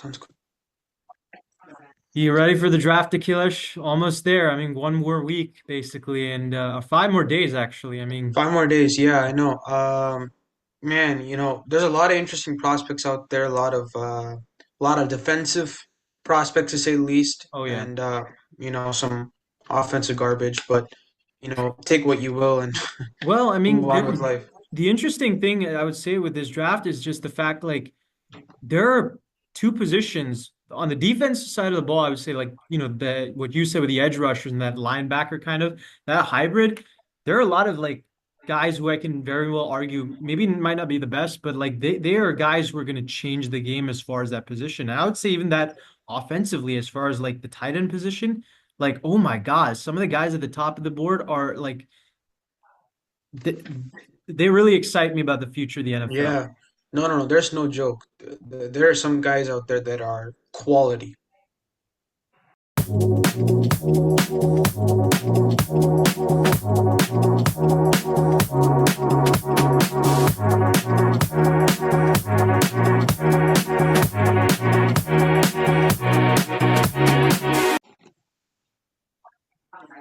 Sounds good. You ready for the draft, Akilish? Almost there. I mean, one more week basically, and 5 more days actually. I mean, 5 more days. Yeah, I know. Man, there's a lot of interesting prospects out there. A lot of defensive prospects to say the least, oh yeah. and some offensive garbage. But take what you will and Well, I move mean, on with life. the interesting thing I would say with this draft is just the fact like there are two positions on the defensive side of the ball. I would say like the what you said with the edge rushers and that linebacker kind of that hybrid. There are a lot of like guys who I can very well argue maybe might not be the best, but like they are guys who are going to change the game as far as that position. And I would say even that offensively, as far as like the tight end position, like oh my God, some of the guys at the top of the board are like they, they really excite me about the future of the NFL. Yeah. No, no, no. There's no joke. There are some guys out there that are quality.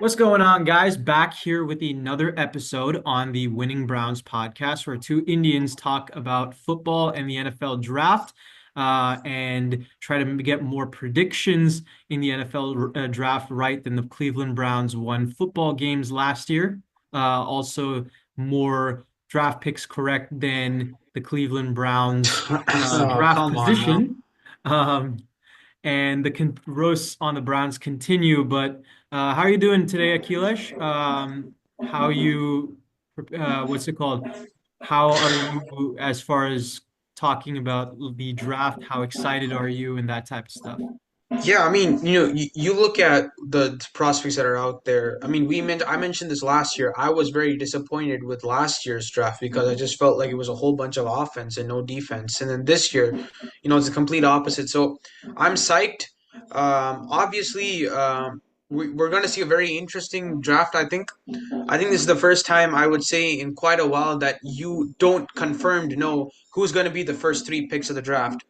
What's going on, guys? Back here with another episode on the Winning Browns podcast, where two Indians talk about football and the NFL draft, and try to get more predictions in the NFL draft right than the Cleveland Browns won football games last year. Also, more draft picks correct than the Cleveland Browns Oh, draft come on now. position. Um, and the roasts on the Browns continue. But how are you doing today, Akhilesh? How you, what's it called? How are you as far as talking about the draft? How excited are you and that type of stuff? Yeah, I mean, you look at the prospects that are out there. I mean, I mentioned this last year. I was very disappointed with last year's draft because I just felt like it was a whole bunch of offense and no defense. And then this year, it's the complete opposite. So I'm psyched. Obviously, we're going to see a very interesting draft, I think. I think this is the first time I would say in quite a while that you don't confirmed know who's going to be the first three picks of the draft.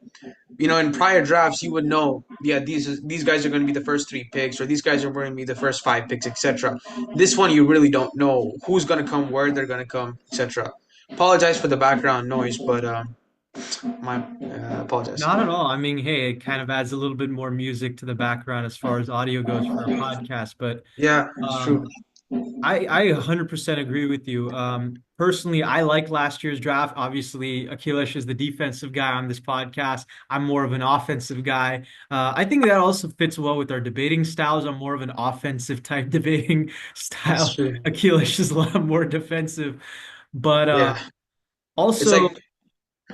In prior drafts, you would know, yeah, these guys are going to be the first three picks, or these guys are going to be the first five picks, etc. This one, you really don't know who's going to come, where they're going to come, etc. Apologize for the background noise, but my apologize. Not at all. I mean, hey, it kind of adds a little bit more music to the background as far as audio goes for a podcast. But Yeah, it's true. um, I 100% agree with you. Personally, I like last year's draft. Obviously, Akhilesh is the defensive guy on this podcast. I'm more of an offensive guy. I think that also fits well with our debating styles. I'm more of an offensive type debating It's style. true. Akhilesh is a lot more defensive. But Yeah, it's also, like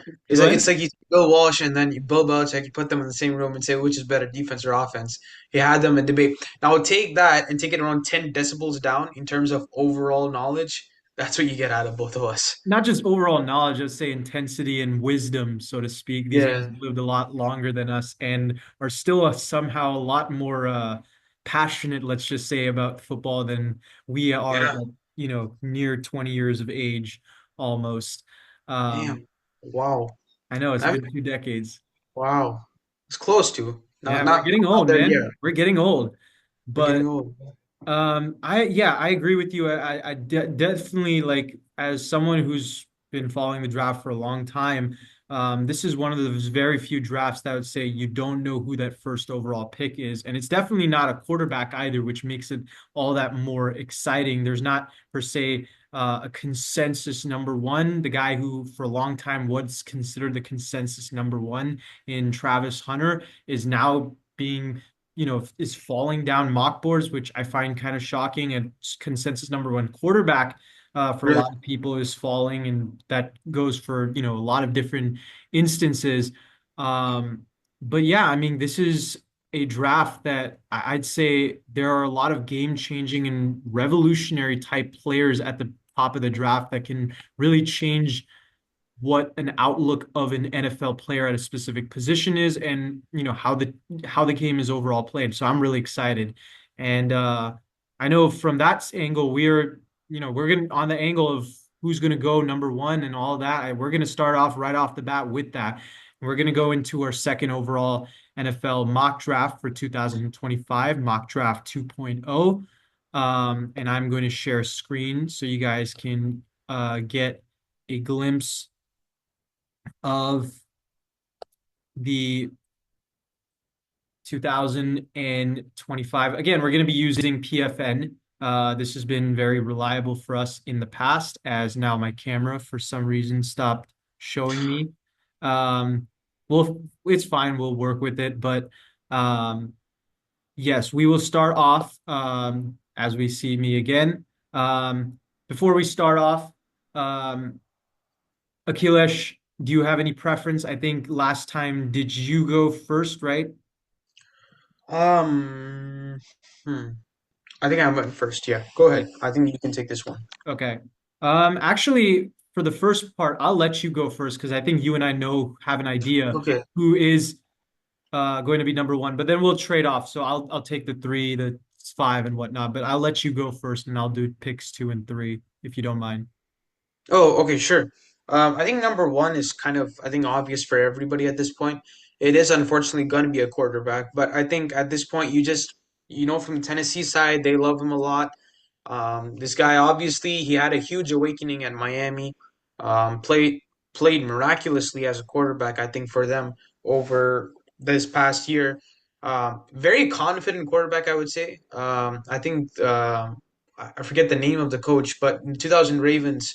it's go like ahead. it's like you take Bill Walsh and then Bill Belichick. You put them in the same room and say which is better, defense or offense. He had them in debate. Now take that and take it around 10 decibels down in terms of overall knowledge. That's what you get out of both of us. Not just overall knowledge, I'd say intensity and wisdom, so to speak. These guys Yeah, have lived a lot longer than us and are still somehow a lot more passionate, let's just say, about football than we are, yeah. near 20 years of age almost. Um, Damn. Wow. I know it's That, been 2 decades. wow. It's close to. Yeah, Not we're not getting not old, there yet. man. We're getting old. We're getting But old. I agree with you. I definitely like as someone who's been following the draft for a long time. This is one of those very few drafts that I would say you don't know who that first overall pick is, and it's definitely not a quarterback either, which makes it all that more exciting. There's not per se a consensus number one. The guy who for a long time was considered the consensus number one in Travis Hunter is now being is falling down mock boards, which I find kind of shocking. And consensus number one quarterback for a Really? lot of people is falling, and that goes for a lot of different instances. But yeah, I mean, this is a draft that I'd say there are a lot of game-changing and revolutionary type players at the top of the draft that can really change what an outlook of an NFL player at a specific position is and how the game is overall played. So I'm really excited. And I know from that angle we're going to on the angle of who's going to go number one and all that. We're going to start off right off the bat with that. We're going to go into our second overall NFL mock draft for 2025, mock draft 2.0. And I'm going to share a screen so you guys can get a glimpse of the 2025. Again, we're going to be using PFN. This has been very reliable for us in the past, as now my camera, for some reason, stopped showing me. Um, well, it's fine. We'll work with it. But yes, we will start off as we see me again. Before we start off, um, Akhilesh, do you have any preference? I think last time, did you go first, right? Um, hmm. I think I went first. Yeah, go ahead. I think you can take this one. Okay. Actually, for the first part, I'll let you go first because I think you and I know have an idea Okay. who is going to be number one. But then we'll trade off. So I'll take the three, the five, and whatnot. But I'll let you go first, and I'll do picks two and three if you don't mind. Oh, okay, sure. I think number one is kind of, I think, obvious for everybody at this point. It is unfortunately going to be a quarterback, but I think at this point, from Tennessee side, they love him a lot. This guy, obviously, he had a huge awakening at Miami. Um, played played miraculously as a quarterback, I think, for them over this past year. Very confident quarterback, I would say. I think I forget the name of the coach, but in 2000 Ravens,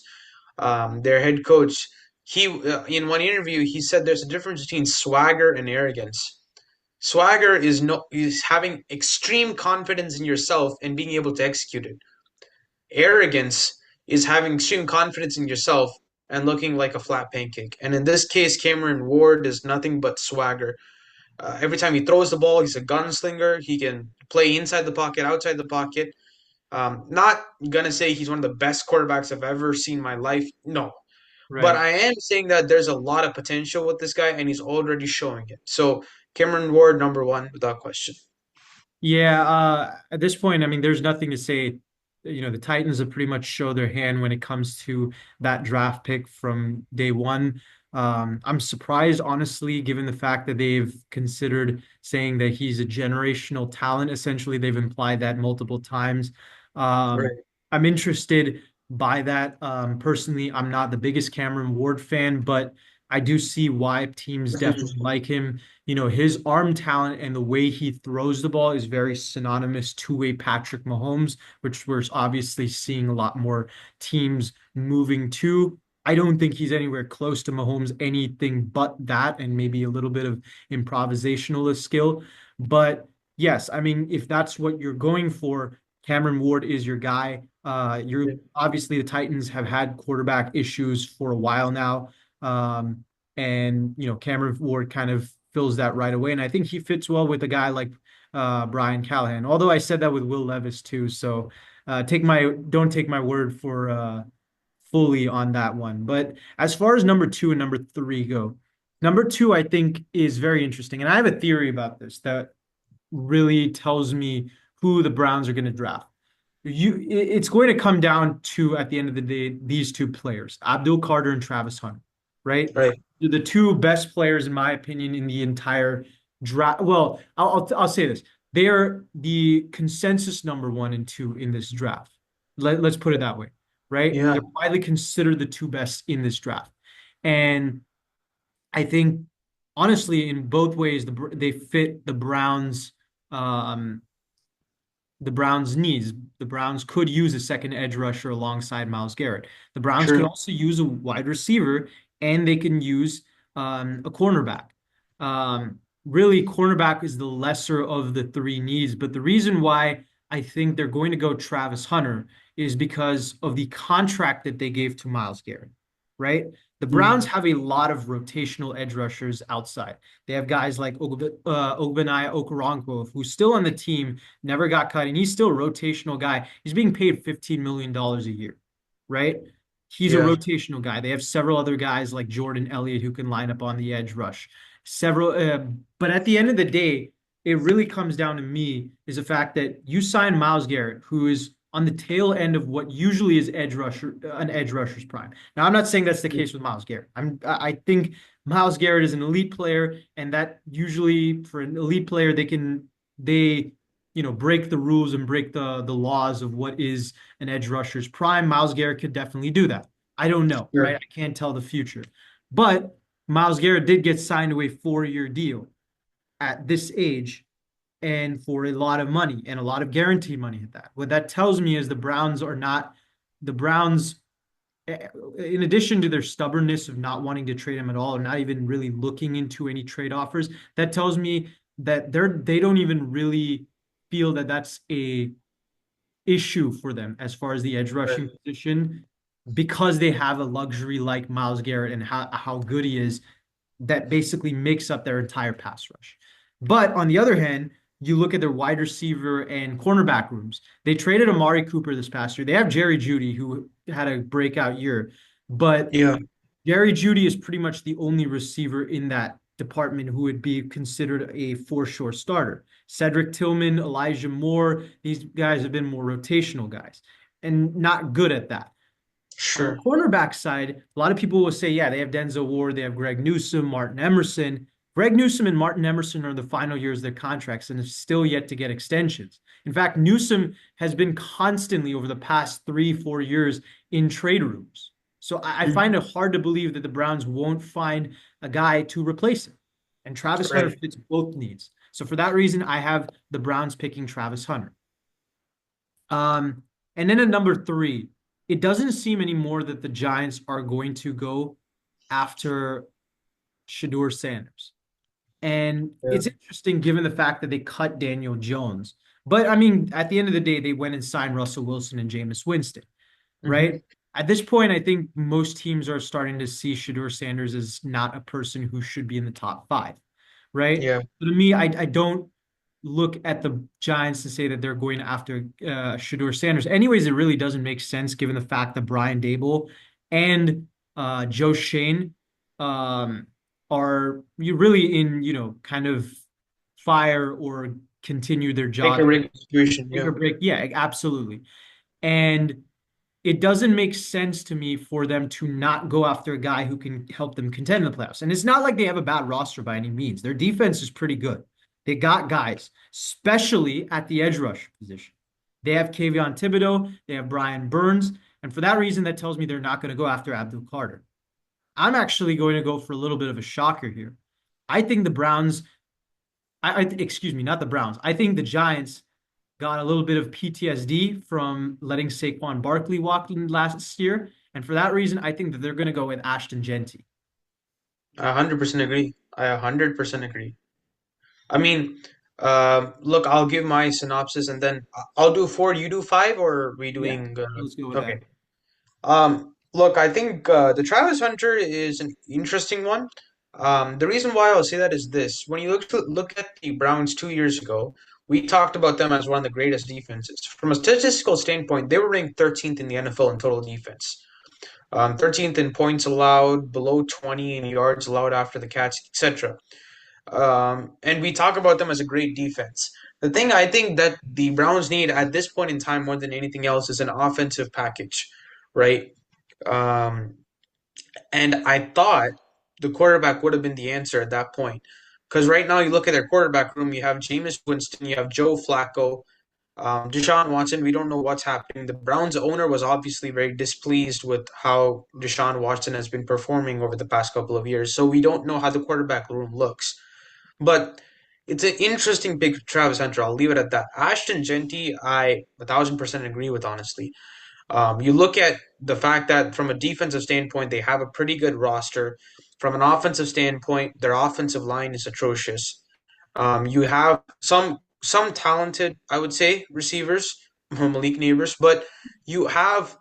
their head coach, he in one interview he said there's a difference between swagger and arrogance. Swagger is having extreme confidence in yourself and being able to execute it. Arrogance is having extreme confidence in yourself and looking like a flat pancake. And in this case, Cameron Ward is nothing but swagger. Every time he throws the ball, he's a gunslinger. He can play inside the pocket, outside the pocket. Not gonna say he's one of the best quarterbacks I've ever seen in my life. No, but Right. I am saying that there's a lot of potential with this guy, and he's already showing it. So Cameron Ward, number one, without question. Yeah, at this point, I mean, there's nothing to say. The Titans have pretty much show their hand when it comes to that draft pick from day one. I'm surprised, honestly, given the fact that they've considered saying that he's a generational talent. Essentially, they've implied that multiple times. Um, Right. I'm interested by that. Personally, I'm not the biggest Cameron Ward fan, but I do see why teams definitely like him. His arm talent and the way he throws the ball is very synonymous to a Patrick Mahomes, which we're obviously seeing a lot more teams moving to. I don't think he's anywhere close to Mahomes, anything but that, and maybe a little bit of improvisational skill. But yes, I mean, if that's what you're going for, Cameron Ward is your guy. You're Yeah. obviously the Titans have had quarterback issues for a while now. Um, and Cameron Ward kind of fills that right away. And I think he fits well with a guy like Brian Callahan. Although I said that with Will Levis too. So don't take my word for fully on that one. But as far as number two and number three go, number two I think is very interesting. And I have a theory about this that really tells me who the Browns are going to draft. It's going to come down to, at the end of the day, these two players, Abdul Carter and Travis Hunter, right? Right. They're the two best players, in my opinion, in the entire draft. Well, I'll say this. They are the consensus number one and two in this draft. Let's put it that way, right? Yeah. They're widely considered the two best in this draft. And I think, honestly, in both ways, they fit um, the Browns' needs. The Browns could use a second edge rusher alongside Myles Garrett. The Browns could True. also use a wide receiver, and they can use a cornerback. Really, cornerback is the lesser of the three needs. But the reason why I think they're going to go Travis Hunter is because of the contract that they gave to Myles Garrett, right? The Browns Mm. have a lot of rotational edge rushers outside. They have guys like Ogbenaya Okoronkwo, who's still on the team, never got cut, and he's still a rotational guy. He's being paid $15 million a year, right? He's a Yeah. rotational guy. They have several other guys like Jordan Elliott who can line up on the edge rush. But at the end of the day, it really comes down to me is the fact that you sign Myles Garrett, who is on the tail end of what usually is an edge rusher's prime. Now, I'm not saying that's the case with Myles Garrett. I think Myles Garrett is an elite player, and that usually for an elite player, they break the rules and break the laws of what is an edge rusher's prime. Myles Garrett could definitely do that. I don't know, right? Sure. I can't tell the future. But Myles Garrett did get signed to a 4-year deal at this age and for a lot of money and a lot of guaranteed money at that. What that tells me is the Browns, in addition to their stubbornness of not wanting to trade him at all or not even really looking into any trade offers, that tells me that they don't even really feel that that's a issue for them as far as the edge rushing Right. position because they have a luxury like Myles Garrett and how good he is that basically makes up their entire pass rush. But on the other hand, you look at their wide receiver and cornerback rooms. They traded Amari Cooper this past year. They have Jerry Jeudy, who had a breakout year, but Yeah. Jerry Jeudy is pretty much the only receiver in that department who would be considered a for sure starter. Cedric Tillman, Elijah Moore, these guys have been more rotational guys and not good at that. On the Sure. cornerback side, a lot of people will say, yeah, they have Denzel Ward, they have Greg Newsome, Martin Emerson. Greg Newsome and Martin Emerson are the final years of their contracts and have still yet to get extensions. In fact, Newsome has been constantly over the past 3, 4 years in trade rooms. So I find Mhm. it hard to believe that the Browns won't find a guy to replace him. And Travis Hunter Right. fits both needs. So for that reason, I have the Browns picking Travis Hunter. Um, and then at number three, it doesn't seem anymore that the Giants are going to go after Shedeur Sanders. And Yeah. it's interesting given the fact that they cut Daniel Jones. But I mean, at the end of the day, they went and signed Russell Wilson and Jameis Winston, Hmm. right? At this point, I think most teams are starting to see Shedeur Sanders as not a person who should be in the top five, right? Yeah. So to me, I don't look at the Giants to say that they're going after Shedeur Sanders. Anyways, it really doesn't make sense given the fact that Brian Dable and Joe Shane um, are you really in, kind of fire or continue their Make a job, rig situation. make Yeah. or break. Yeah, absolutely. And it doesn't make sense to me for them to not go after a guy who can help them contend in the playoffs. And it's not like they have a bad roster by any means. Their defense is pretty good. They got guys, especially at the edge rush position. They have Kayvon Thibodeau, they have Brian Burns, and for that reason, that tells me they're not going to go after Abdul Carter. I'm actually going to go for a little bit of a shocker here. I think the Browns, excuse me, not the Browns. I think the Giants got a little bit of PTSD from letting Saquon Barkley walk in last year. And for that reason, I think that they're going to go with Ashton Genty. I 100% agree. I 100% agree. I mean, look, I'll give my synopsis and then I'll do four, you do five, or are we Yeah, doing let's go with that. okay. Look, I think the Travis Hunter is an interesting one. The reason why I'll say that is this: when you look at the Browns 2 years ago, we talked about them as one of the greatest defenses. From a statistical standpoint, they were ranked 13th in the NFL in total defense, 13th in points allowed, below 20 in yards allowed after the catch, etc. And we talk about them as a great defense. The thing I think that the Browns need at this point in time more than anything else is an offensive package, right? Um, and I thought the quarterback would have been the answer at that point. Because right now, you look at their quarterback room, you have Jameis Winston, you have Joe Flacco, Deshaun Watson. We don't know what's happening. The Browns owner was obviously very displeased with how Deshaun Watson has been performing over the past couple of years. So we don't know how the quarterback room looks. But it's an interesting pick, Travis Hunter. I'll leave it at that. Ashton Genty, I 1,000% agree with, honestly. You look at the fact that from a defensive standpoint, they have a pretty good roster. From an offensive standpoint, their offensive line is atrocious. You have some talented, I would say, receivers, Malik Neighbors, but you have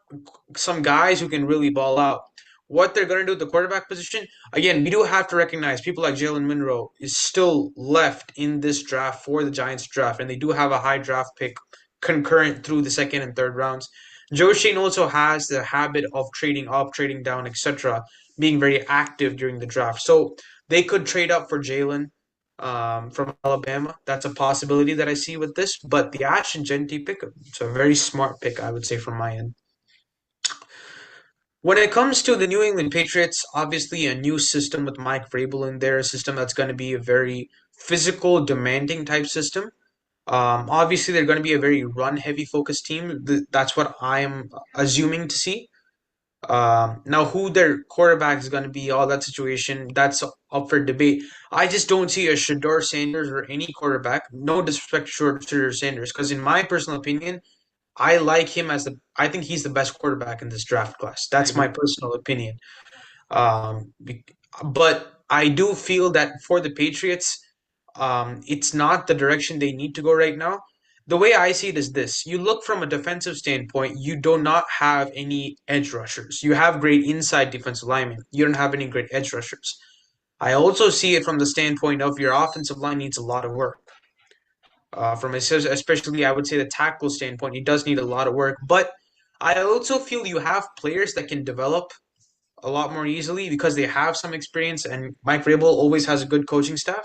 some guys who can really ball out. What they're going to do at the quarterback position, again, we do have to recognize people like Jalen Monroe is still left in this draft for the Giants draft, and they do have a high draft pick concurrent through the second and third rounds. Joe Shane also has the habit of trading up, trading down, etc., being very active during the draft. So they could trade up for Jalen from Alabama. That's a possibility that I see with this. But the Ashton Genty pick, it's a very smart pick, I would say, from my end. When it comes to the New England Patriots, obviously a new system with Mike Vrabel in there, a system that's going to be a very physical, demanding type system. Obviously, they're going to be a very run-heavy focused team. That's what I'm assuming to see. Now, who their quarterback is going to be, all that situation, that's up for debate. I just don't see a Shador Sanders or any quarterback. No disrespect to Shador Sanders, because in my personal opinion, I like him as the. I think he's the best quarterback in this draft class. I That's my agree. personal opinion. Be- but I do feel that for the Patriots, it's not the direction they need to go right now. The way I see it is this: you look from a defensive standpoint, you do not have any edge rushers. You have great inside defensive linemen. You don't have any great edge rushers. I also see it from the standpoint of your offensive line needs a lot of work. Especially, I would say the tackle standpoint, it does need a lot of work. But I also feel you have players that can develop a lot more easily because they have some experience, and Mike Vrabel always has a good coaching staff.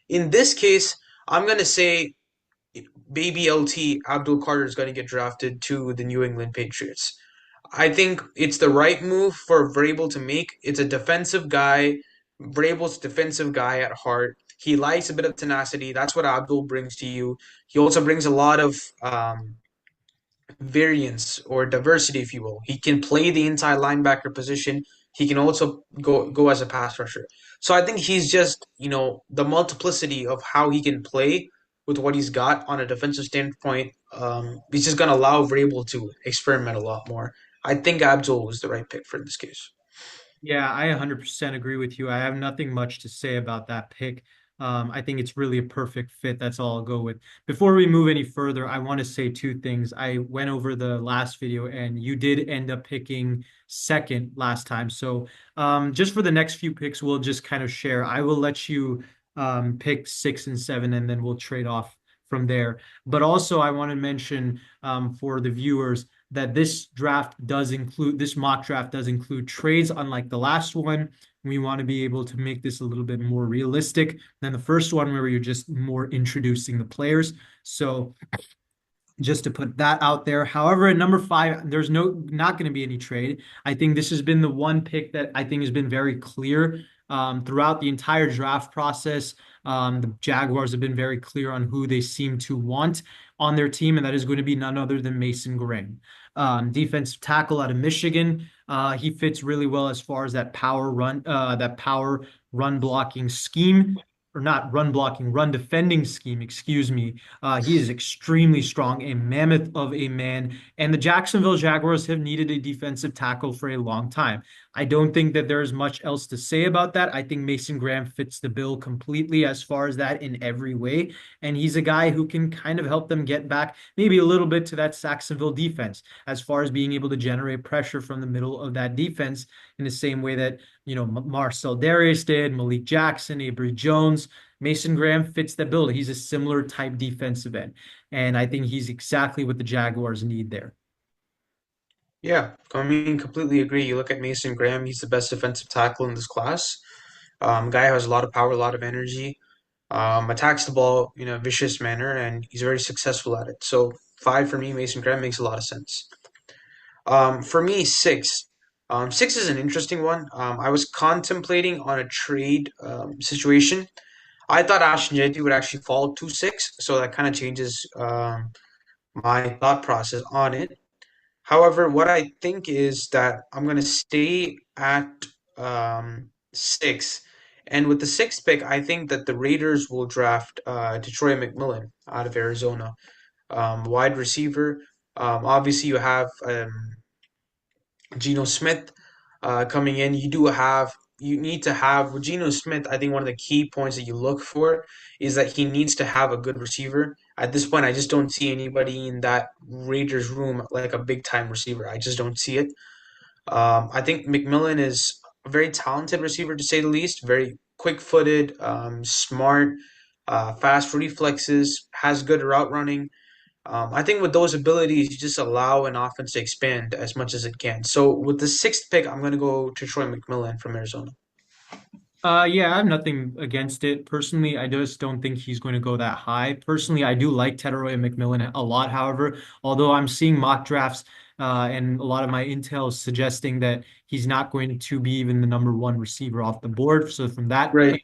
In this case, I'm gonna say baby LT Abdul Carter is going to get drafted to the New England Patriots. I think it's the right move for Vrabel to make. It's a defensive guy. Vrabel's defensive guy at heart. He likes a bit of tenacity. That's what Abdul brings to you. He also brings a lot of variance or diversity, if you will. He can play the inside linebacker position. He can also go as a pass rusher. So I think he's just, the multiplicity of how he can play with what he's got on a defensive standpoint. He's just going to allow Vrabel to experiment a lot more. I think Abdul was the right pick for this case. Yeah, I 100% agree with you. I have nothing much to say about that pick. I think it's really a perfect fit. That's all I'll go with. Before we move any further, I want to say two things. I went over the last video and you did end up picking second last time. So just for the next few picks, we'll just kind of share. I will let you pick 6 and 7 and then we'll trade off from there. But also, I want to mention for the viewers that this mock draft does include trades, unlike the last one. We want to be able to make this a little bit more realistic than the first one, where you're just more introducing the players. So just to put that out there. However, at number 5, there's not going to be any trade. I think this has been the one pick that I think has been very clear throughout the entire draft process. The Jaguars have been very clear on who they seem to want on their team, and that is going to be none other than Mason Graham. Defensive tackle out of Michigan. He fits really well as far as that power run blocking scheme, or not run blocking, run defending scheme, excuse me. He is extremely strong, a mammoth of a man, and the Jacksonville Jaguars have needed a defensive tackle for a long time. I don't think that there's much else to say about that. I think Mason Graham fits the bill completely as far as that in every way, and he's a guy who can kind of help them get back maybe a little bit to that Jacksonville defense as far as being able to generate pressure from the middle of that defense in the same way that, Marcel Darius did, Malik Jackson, Avery Jones. Mason Graham fits the bill. He's a similar type defensive end. And I think he's exactly what the Jaguars need there. Yeah, I mean, completely agree. You look at Mason Graham, he's the best defensive tackle in this class. Guy has a lot of power, a lot of energy. Attacks the ball in a vicious manner, and he's very successful at it. So 5 for me, Mason Graham makes a lot of sense. For me, 6. 6 is an interesting one. I was contemplating on a trade situation. I thought Ashton Jeti would actually fall to 6, so that kind of changes my thought process on it. However, what I think is that I'm going to stay at 6. And with the sixth pick, I think that the Raiders will draft Detroit McMillan out of Arizona, wide receiver. Obviously, you have Geno Smith coming in. You need to have with Geno Smith. I think one of the key points that you look for is that he needs to have a good receiver. At this point, I just don't see anybody in that Raiders room like a big time receiver. I just don't see it. I think McMillan is a very talented receiver to say the least. Very quick footed, smart, fast reflexes, has good route running. I think with those abilities, you just allow an offense to expand as much as it can. So with the sixth pick, I'm going to go to Troy McMillan from Arizona. Yeah, I have nothing against it. Personally, I just don't think he's going to go that high. Personally, I do like Teteroy and McMillan a lot, however, although I'm seeing mock drafts and a lot of my intel is suggesting that he's not going to be even the number one receiver off the board. So from that, Right.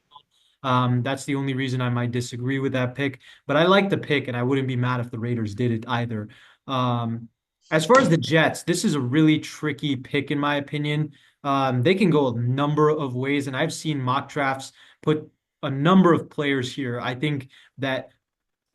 that's the only reason I might disagree with that pick. But I like the pick, and I wouldn't be mad if the Raiders did it either. Um, as far as the Jets, this is a really tricky pick in my opinion. They can go a number of ways, and I've seen mock drafts put a number of players here. I think that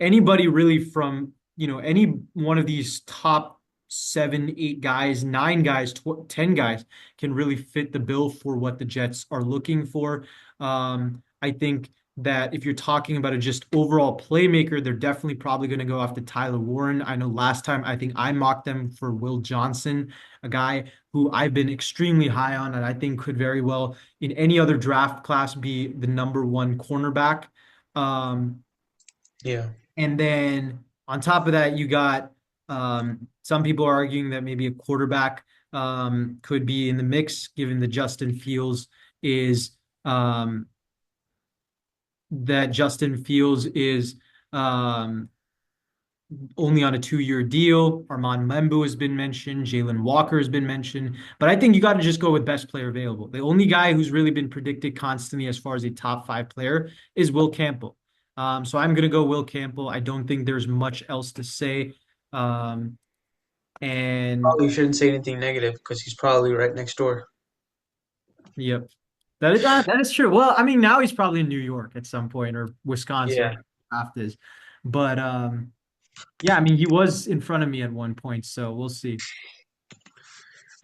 anybody really from, any one of these top seven, eight guys, nine guys, 10 guys can really fit the bill for what the Jets are looking for. I think that if you're talking about a just overall playmaker, they're definitely probably going to go after Tyler Warren. I know last time I think I mocked them for Will Johnson, a guy who I've been extremely high on and I think could very well in any other draft class be the number one cornerback. Um, Yeah. and then on top of that, you got some people are arguing that maybe a quarterback could be in the mix, given that is um, Justin Fields is um, only on a 2-year deal. Armand Membu has been mentioned. Jalen Walker has been mentioned. But I think you got to just go with best player available. The only guy who's really been predicted constantly as far as a top five player is Will Campbell. So I'm going to go Will Campbell. I don't think there's much else to say. Um, and Probably shouldn't say anything negative because he's probably right next door. yep, that is true. Well, I mean, now he's probably in New York at some point or Wisconsin, Yeah. where the draft is. But yeah, I mean, he was in front of me at one point, so we'll see.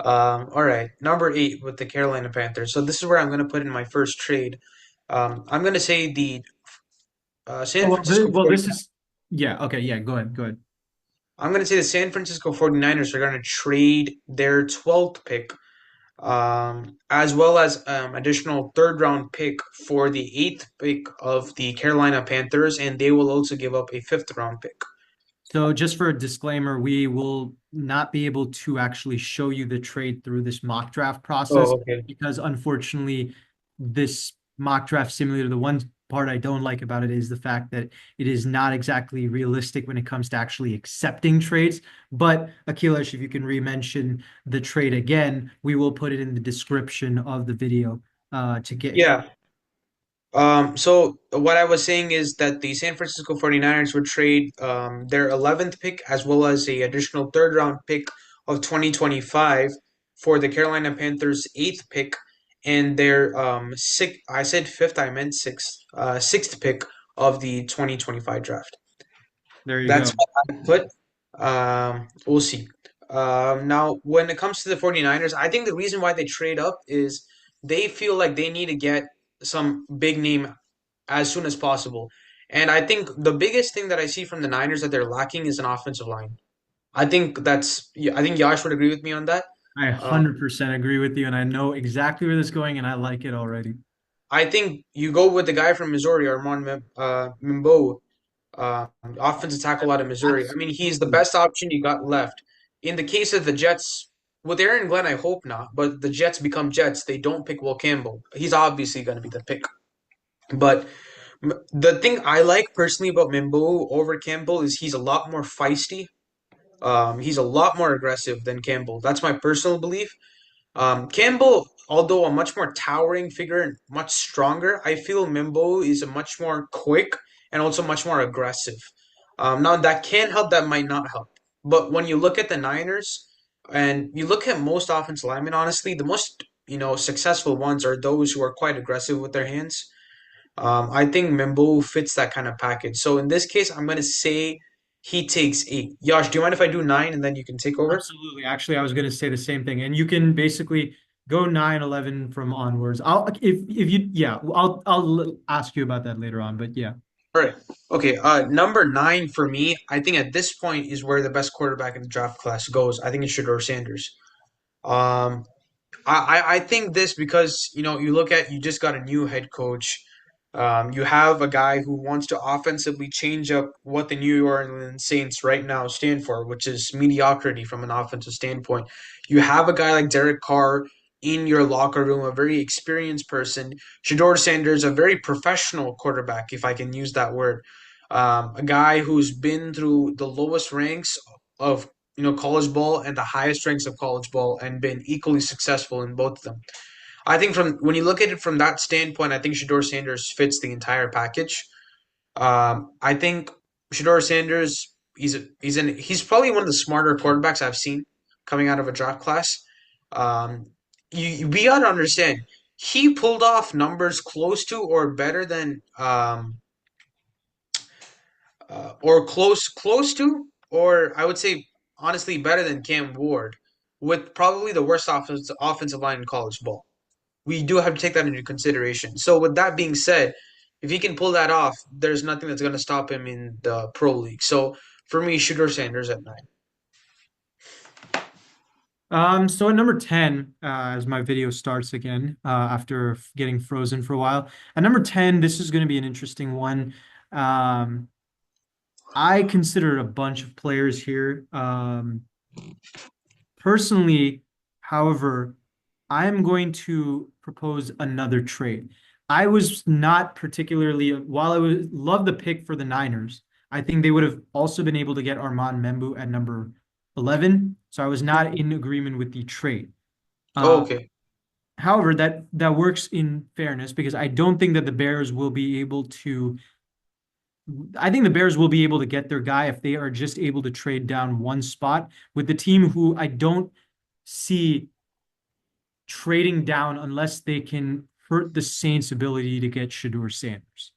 All right. Number 8 with the Carolina Panthers. So this is where I'm going to put in my first trade. I'm going to say the Oh, San Francisco well, 40. this is yeah. Okay, yeah. Go ahead. Go ahead. I'm going to say the San Francisco 49ers are going to trade their 12th pick, as well as additional third round pick for the eighth pick of the Carolina Panthers, and they will also give up a fifth round pick. So, just for a disclaimer, we will not be able to actually show you the trade through this mock draft process Oh, okay. because, unfortunately, this mock draft simulator, the one part I don't like about it is the fact that it is not exactly realistic when it comes to actually accepting trades. But, Akilesh, if you can re-mention the trade again, we will put it in the description of the video to get. Yeah. So what I was saying is that the San Francisco 49ers would trade their 11th pick as well as a additional third round pick of 2025 for the Carolina Panthers' eighth pick and their sixth, I said fifth, I meant sixth pick of the 2025 draft. There you That's go. what I put. We'll see. Now, when it comes to the 49ers, I think the reason why they trade up is they feel like they need to get some big name as soon as possible. And I think the biggest thing that I see from the Niners that they're lacking is an offensive line. I think Yash would agree with me on that. I Um, 100% agree with you, and I know exactly where this is going, and I like it already. I think you go with the guy from Missouri, Mimbo, offensive tackle out of Missouri. I mean, he's the Absolutely. best option you got left. In the case of the Jets, with Aaron Glenn, I hope not, but the Jets become Jets. They don't pick Will Campbell. He's obviously going to be the pick. But the thing I like personally about Mimbo over Campbell is he's a lot more feisty. He's a lot more aggressive than Campbell. That's my personal belief. Campbell, although a much more towering figure and much stronger, I feel Mimbo is a much more quick and also much more aggressive. Now that can help, that might not help. But when you look at the Niners and you look at most offensive linemen, honestly, the most successful ones are those who are quite aggressive with their hands. I think Mimbo fits that kind of package. So in this case, I'm gonna say he takes 8. Yash, do you mind if I do 9 and then you can take over? Absolutely. Actually, I was going to say the same thing. And you can basically go 9, 11 from onwards. I'll if you yeah, I'll ask you about that later on, but yeah. All right. Okay. Number 9 for me, I think at this point is where the best quarterback in the draft class goes. I think it's Shedeur Sanders. Um, I think this because you look at you just got a new head coach. You have a guy who wants to offensively change up what the New Orleans Saints right now stand for, which is mediocrity from an offensive standpoint. You have a guy like Derek Carr in your locker room, a very experienced person. Shador Sanders, a very professional quarterback, if I can use that word. A guy who's been through the lowest ranks of college ball and the highest ranks of college ball and been equally successful in both of them. I think from when you look at it from that standpoint, I think Shador Sanders fits the entire package. I think Shador Sanders, he's probably one of the smarter quarterbacks I've seen coming out of a draft class. Um, we gotta understand he pulled off numbers close to or better than or close to, or I would say honestly better than Cam Ward, with probably the worst offensive line in college ball. We do have to take that into consideration. So with that being said, if he can pull that off, there's nothing that's going to stop him in the pro league. So for me, Shooter Sanders at 9. So at number 10, as my video starts again, after getting frozen for a while, at number 10, this is going to be an interesting one. Um, I considered a bunch of players here. Personally, however, I am going to propose another trade. I was not particularly, while I would love the pick for the Niners, I think they would have also been able to get Armand Membu at number 11. So I was not in agreement with the trade. Oh, Uh, okay. However, that works in fairness because I don't think that the Bears will be able to. I think the Bears will be able to get their guy if they are just able to trade down one spot with the team who I don't see trading down unless they can hurt the Saints' ability to get Shador Sanders.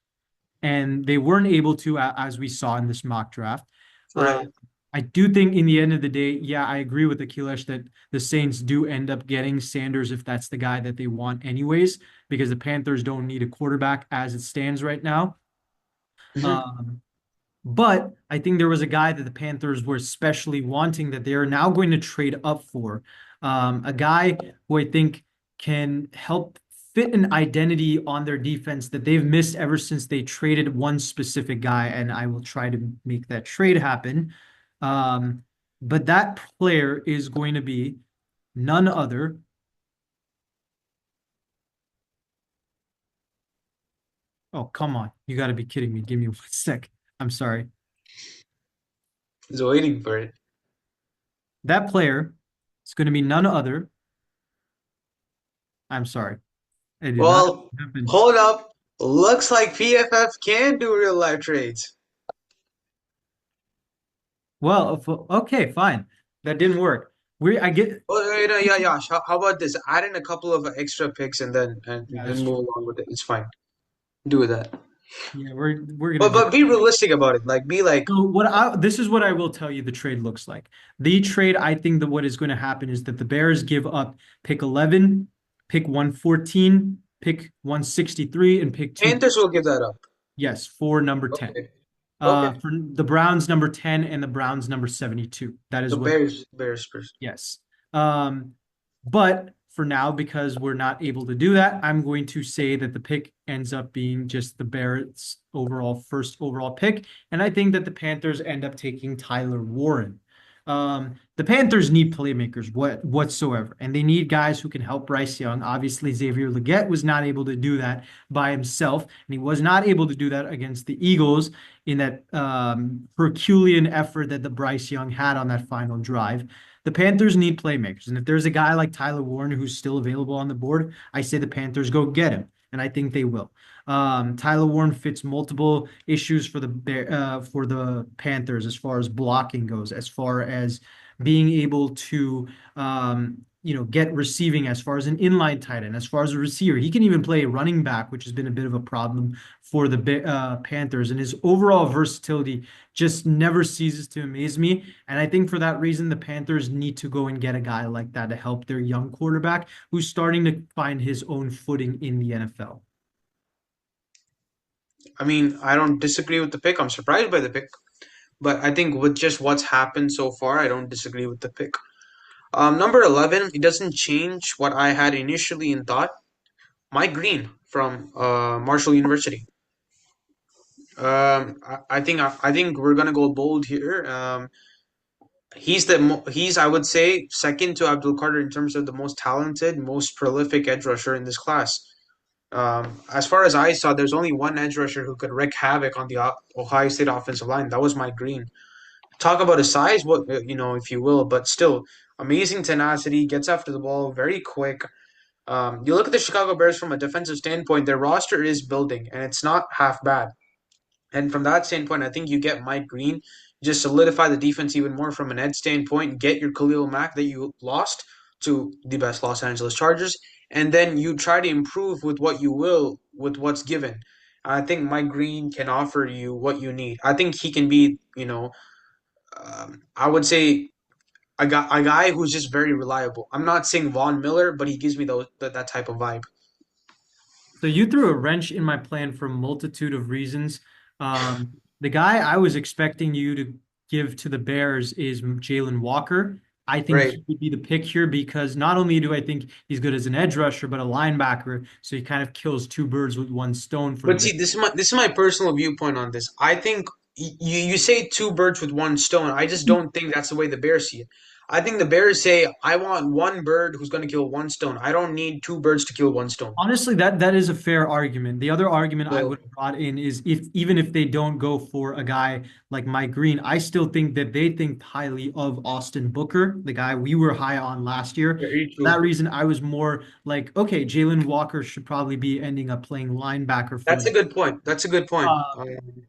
And they weren't able to, as we saw in this mock draft. Uh, Right. I do think in the end of the day, yeah, I agree with Akilesh that the Saints do end up getting Sanders if that's the guy that they want anyways, because the Panthers don't need a quarterback as it stands right now. Hmm. Um, but I think there was a guy that the Panthers were especially wanting that they are now going to trade up for. A guy who I think can help fit an identity on their defense that they've missed ever since they traded one specific guy, and I will try to make that trade happen. Um, but that player is going to be none other. Oh, come on. You got to be kidding me. Give me one sec. I'm sorry. He's waiting for it. That player is going to be none other. I'm sorry. I did not Well, happen. hold up. Looks like PFF can do real life trades. Well, okay, fine. That didn't work. I get. Oh, yeah, Yash. How about this? Add in a couple of extra picks and then Yeah, and that's move true. along with it. It's fine. Do that. Yeah, we're gonna do. But be realistic about it. Like be like So this is what I will tell you the trade looks like. The trade, I think that what is going to happen is that the Bears give up pick 11, pick 114, pick 163, and pick two. Panthers will give that up. Yes, for number 10. Okay. Okay. For the Browns number 10 and the Browns number 72. That is The what. Bears. Yes. Um, but for now, because we're not able to do that, I'm going to say that the pick ends up being just the Barrett's first overall pick. And I think that the Panthers end up taking Tyler Warren. The Panthers need playmakers whatsoever, and they need guys who can help Bryce Young. Obviously, Xavier Legette was not able to do that by himself, and he was not able to do that against the Eagles in that Herculean effort that the Bryce Young had on that final drive. The Panthers need playmakers. And if there's a guy like Tyler Warren who's still available on the board, I say the Panthers go get him. And I think they will. Tyler Warren fits multiple issues for the Panthers as far as blocking goes, as far as being able to get receiving as far as an inline tight end, as far as a receiver. He can even play running back, which has been a bit of a problem for the Panthers. And his overall versatility just never ceases to amaze me. And I think for that reason, the Panthers need to go and get a guy like that to help their young quarterback who's starting to find his own footing in the NFL. I mean, I don't disagree with the pick. I'm surprised by the pick. But I think with just what's happened so far, I don't disagree with the pick. Number 11, it doesn't change what I had initially in thought. Mike Green from Marshall University. I think we're gonna go bold here. he's I would say second to Abdul Carter in terms of the most talented, most prolific edge rusher in this class. As far as I saw, there's only one edge rusher who could wreak havoc on the Ohio State offensive line. That was Mike Green. Talk about his size, what if you will, but still amazing tenacity. Gets after the ball very quick. You look at the Chicago Bears from a defensive standpoint. Their roster is building, and it's not half bad. And from that standpoint, I think you get Mike Green, just solidify the defense even more from an edge standpoint, get your Khalil Mack that you lost to the best Los Angeles Chargers, and then you try to improve with what you will with what's given. I think Mike Green can offer you what you need. I think he can be, I would say a guy who's just very reliable. I'm not saying Von Miller, but he gives me that type of vibe. So you threw a wrench in my plan for a multitude of reasons. The guy I was expecting you to give to the Bears is Jalen Walker. I think Right. he would be the pick here because not only do I think he's good as an edge rusher, but a linebacker. So he kind of kills two birds with one stone for the But Bears. see, this is my personal viewpoint on this. I think you say two birds with one stone. I just don't think that's the way the Bears see it. I think the Bears say, I want one bird who's going to kill one stone. I don't need two birds to kill one stone. Honestly, that is a fair argument. The other argument I So would have brought in is if even if they don't go for a guy like Mike Green, I still think that they think highly of Austin Booker, the guy we were high on last year. very For that true. reason, I was more like, okay, Jalen Walker should probably be ending up playing linebacker for That's the a good point. That's a good point. uh,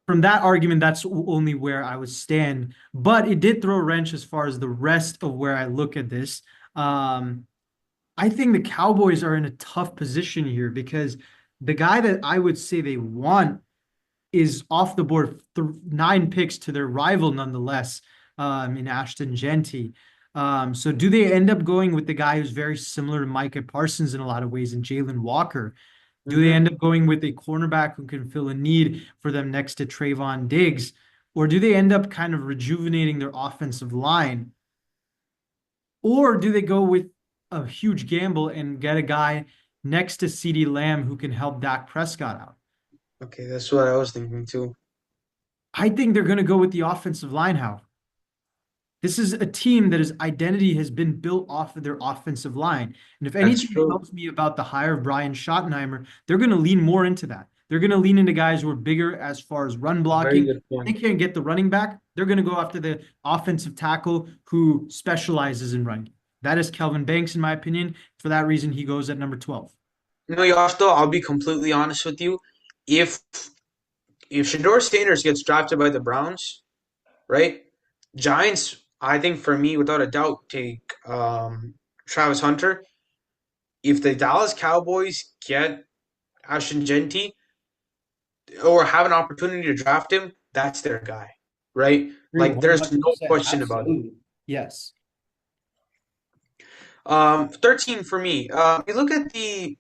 from that argument, that's only where I would stand. But it did throw a wrench as far as the rest of where I look at this. Um, I think the Cowboys are in a tough position here because the guy that I would say they want is off the board, 9 picks to their rival nonetheless, in Ashton Genty. So do they end up going with the guy who's very similar to Micah Parsons in a lot of ways and Jalen Walker? Do they Hmm. end up going with a cornerback who can fill a need for them next to Trayvon Diggs? Or do they end up kind of rejuvenating their offensive line? Or do they go with a huge gamble and get a guy next to CeeDee Lamb who can help Dak Prescott out? Okay, that's what I was thinking too. I think they're going to go with the offensive line, How this is a team that his identity has been built off of their offensive line. And if That's anything true. tells me about the hire of Brian Schottenheimer, they're going to lean more into that. They're going to lean into guys who are bigger as far as run Very blocking. good They point. can't get the running back. They're going to go after the offensive tackle who specializes in running. That is Kelvin Banks, in my opinion. For that reason, he goes at number 12. No, Yash, though, I'll be completely honest with you. If if Shador Sanders gets drafted by the Browns, right? Giants, I think for me, without a doubt, take Travis Hunter. If the Dallas Cowboys get Ashton Genty or have an opportunity to draft him, that's their guy, right? Agree Like there's no 100%. question about it. Absolutely. Yes. 13 for me. You look at the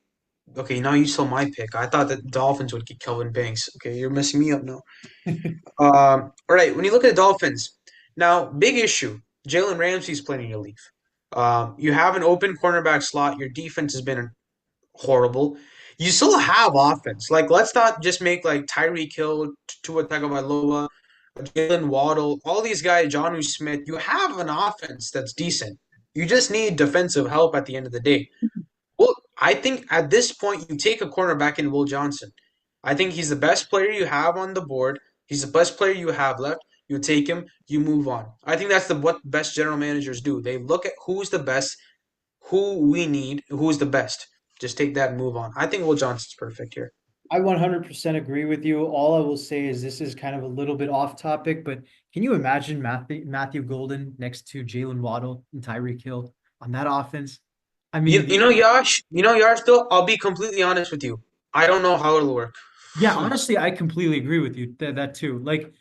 okay. Now you saw my pick. I thought that Dolphins would get Kelvin Banks. Okay, you're messing me up now. All right. When you look at the Dolphins, now big issue. Jalen Ramsey's planning to leave. You have an open cornerback slot. Your defense has been horrible. You still have offense. Like, let's not just make like Tyreek Hill, Tua Tagovailoa, Jalen Waddle, all these guys, Jonnu Smith. You have an offense that's decent. You just need defensive help at the end of the day. Well, I think at this point you take a cornerback in Will Johnson. I think he's the best player you have on the board. He's the best player you have left. You take him, you move on. I think that's what best general managers do. They look at who's the best, who we need, who's the best. Just take that and move on. I think Will Johnson's perfect here. I 100% agree with you. All I will say is this is kind of a little bit off topic, but can you imagine Matthew Golden next to Jalen Waddle and Tyreek Hill on that offense? I You, mean, you know, Yash, though, I'll be completely honest with you. I don't know how it'll work. yeah, honestly, I completely agree with you that too. Like,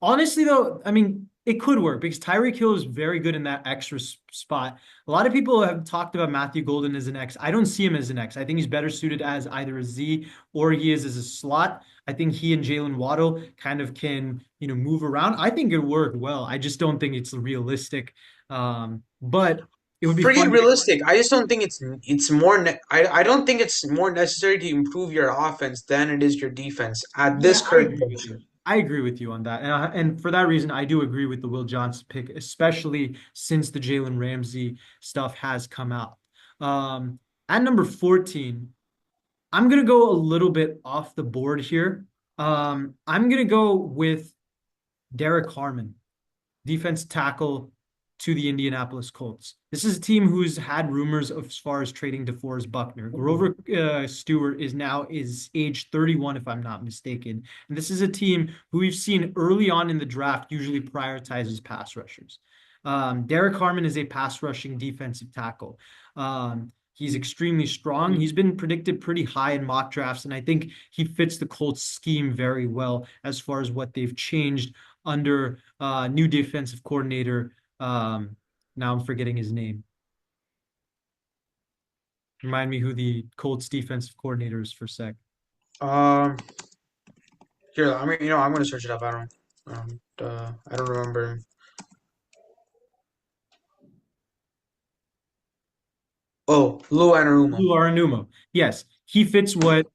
honestly, though, I mean, it could work because Tyreek Hill is very good in that extra spot. A lot of people have talked about Matthew Golden as an X. I don't see him as an X. I think he's better suited as either a Z or he is as a slot. I think he and Jalen Waddle kind of can, move around. I think it worked well. I just don't think it's realistic. But it would be Forget fun. realistic. I just don't think it's more. I don't think it's more necessary to improve your offense than it is your defense at Yeah, this I current agree with juncture. you. I agree with you on that. And for that reason, I do agree with the Will Johnson pick, especially since the Jalen Ramsey stuff has come out. Um, at number 14, I'm going to go a little bit off the board here. I'm going to go with Derek Harmon, defense tackle to the Indianapolis Colts. This is a team who's had rumors of as far as trading DeForest Buckner. Grover Stewart is age 31, if I'm not mistaken. And this is a team who we've seen early on in the draft usually prioritizes pass rushers. Derek Harmon is a pass rushing defensive tackle. He's extremely strong. He's been predicted pretty high in mock drafts, and I think he fits the Colts scheme very well as far as what they've changed under new defensive coordinator. Now I'm forgetting his name. Remind me who the Colts defensive coordinator is for a sec. Um, Here, I mean, I'm gonna search it up. I don't remember. Oh, Lou Anarumo. Lou Arunumo. Yes, he fits what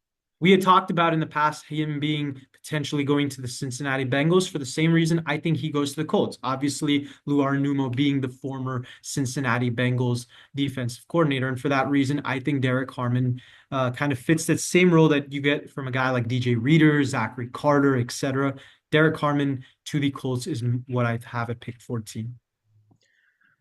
we had talked about in the past, him being potentially going to the Cincinnati Bengals. For the same reason, I think he goes to the Colts. Obviously, Lou Arunumo being the former Cincinnati Bengals defensive coordinator. And for that reason, I think Derek Harmon kind of fits that same role that you get from a guy like DJ Reader, Zachary Carter, etc. Derek Harmon to the Colts is what I have at pick 14.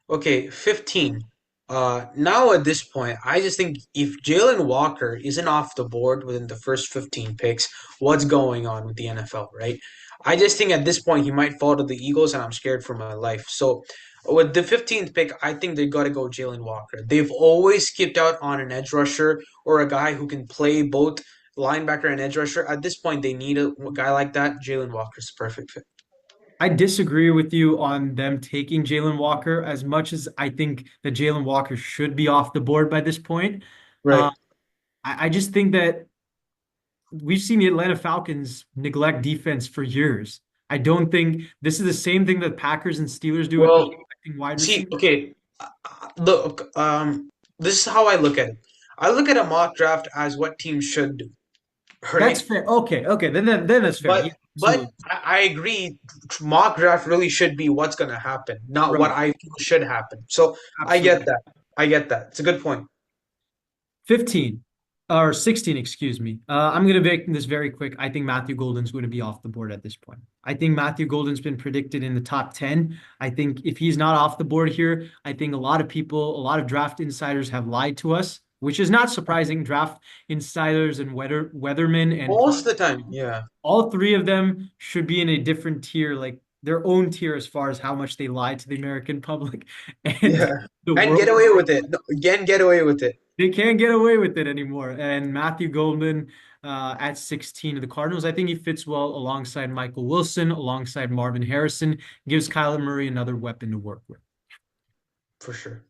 Okay, 15. Now at this point, I just think if Jalen Walker isn't off the board within the first 15 picks, what's going on with the NFL, right? I just think at this point he might fall to the Eagles, and I'm scared for my life. So with the 15th pick, I think they got to go Jalen Walker. They've always skipped out on an edge rusher or a guy who can play both linebacker and edge rusher. At this point, they need a guy like that. Jalen Walker's the perfect fit. I disagree with you on them taking Jalen Walker as much as I think that Jalen Walker should be off the board by this point. Uh, Right. I just think that we've seen the Atlanta Falcons neglect defense for years. I don't think this is the same thing that Packers and Steelers do with Well, neglecting wide see, receivers. okay, look, this is how I look at it. I look at a mock draft as what teams should do, That's right? fair. Okay, okay, then that's fair. Yeah, But absolutely. I agree. Mock draft really should be what's going to happen, not what Right, I feel should happen. So I get absolutely. that. I get that. It's a good point. 15 or 16, excuse me. I'm going to make this very quick. I think Matthew Golden's going to be off the board at this point. I think Matthew Golden's been predicted in the top 10. I think if he's not off the board here, I think a lot of people, a lot of draft insiders have lied to us, which is not surprising. Draft insiders and weathermen and Most of the time, yeah, all three of them should be in a different tier, like their own tier as far as how much they lie to the American public and yeah, the and world. get away with it. No, again, get away with it They can't get away with it anymore. And Matthew Goldman at 16 of the Cardinals, I think he fits well alongside Michael Wilson, alongside Marvin Harrison, gives Kyler Murray another weapon to work with. for sure.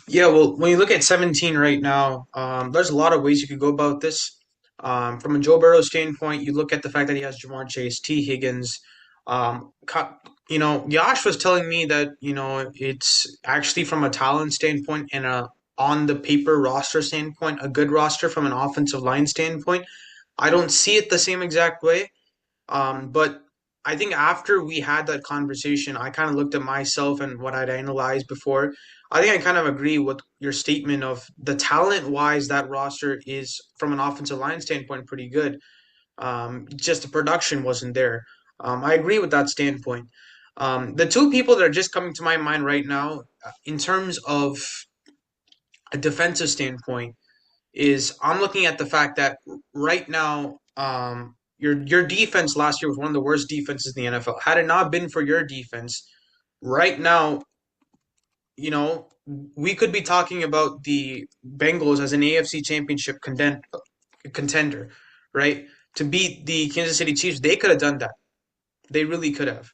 Yeah, well, when you look at 17 right now, there's a lot of ways you could go about this. From a Joe Burrow standpoint, you look at the fact that he has Jamar Chase, T. Higgins. Yash was telling me that, it's actually from a talent standpoint and a on the paper roster standpoint, a good roster from an offensive line standpoint. I don't see it the same exact way. But I think after we had that conversation, I kind of looked at myself and what I'd analyzed before. I think I kind of agree with your statement of the talent wise, that roster is from an offensive line standpoint pretty good. Just the production wasn't there. I agree with that standpoint. The two people that are just coming to my mind right now, in terms of a defensive standpoint, is I'm looking at the fact that right now, your defense last year was one of the worst defenses in the NFL. Had it not been for your defense, right now, we could be talking about the Bengals as an AFC Championship contender, right? To beat the Kansas City Chiefs, they could have done that. They really could have.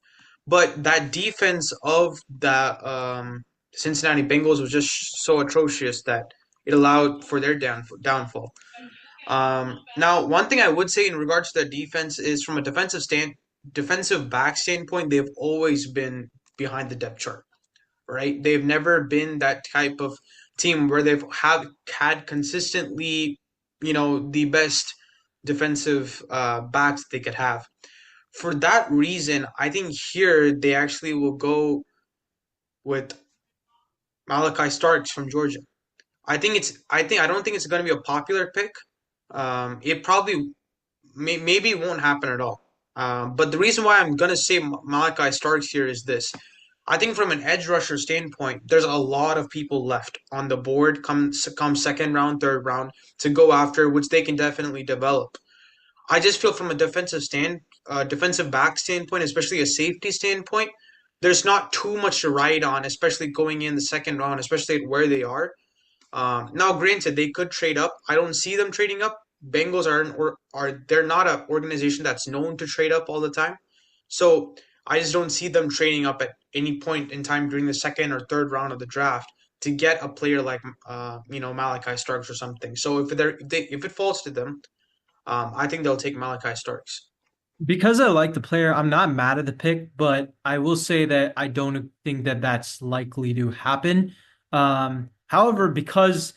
But that defense of the Cincinnati Bengals was just so atrocious that it allowed for their downfall. Now, one thing I would say in regards to their defense is from a defensive back standpoint, they've always been behind the depth chart, right? They've never been that type of team where they've have had consistently, the best defensive backs they could have. For that reason, I think here they actually will go with Malachi Starks from Georgia. I don't think it's going to be a popular pick. It probably maybe it won't happen at all. But the reason why I'm going to say Malachi Starks here is this. I think from an edge rusher standpoint, there's a lot of people left on the board come second round, third round to go after, which they can definitely develop. I just feel from a defensive back standpoint, especially a safety standpoint, there's not too much to ride on, especially going in the second round, especially at where they are. Now, granted, they could trade up. I don't see them trading up. Bengals are they're not an organization that's known to trade up all the time, so I just don't see them trading up at any point in time during the second or third round of the draft to get a player like Malachi Starks or something. So if it falls to them, I think they'll take Malachi Starks. Because I like the player, I'm not mad at the pick, but I will say that I don't think that that's likely to happen. However, because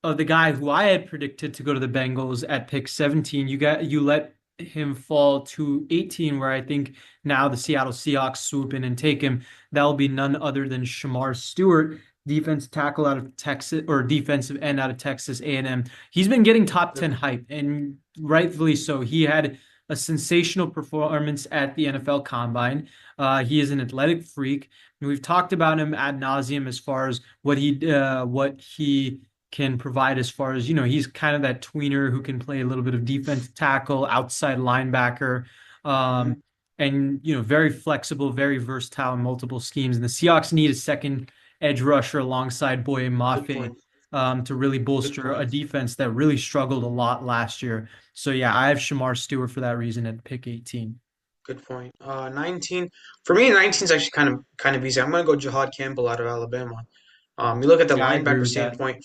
of the guy who I had predicted to go to the Bengals at pick 17, you let him fall to 18, where I think now the Seattle Seahawks swoop in and take him. That'll be none other than Shamar Stewart, defense tackle out of Texas or defensive end out of Texas A&M. He's been getting top 10 hype, and rightfully so. He had a sensational performance at the NFL Combine. He is an athletic freak. We've talked about him ad nauseum as far as what he can provide as far as, he's kind of that tweener who can play a little bit of defensive tackle, outside linebacker, Mhm. and, very flexible, very versatile in multiple schemes. And the Seahawks need a second edge rusher alongside Boye Good Mafe point. to really Good bolster a point. defense that really struggled a lot last year. So yeah, I have Shamar Stewart for that reason at pick 18. Good point. 19 for me. 19 is actually kind of easy. I'm gonna go Jahad Campbell out of Alabama. You look at the Yeah, I agree linebacker with that. standpoint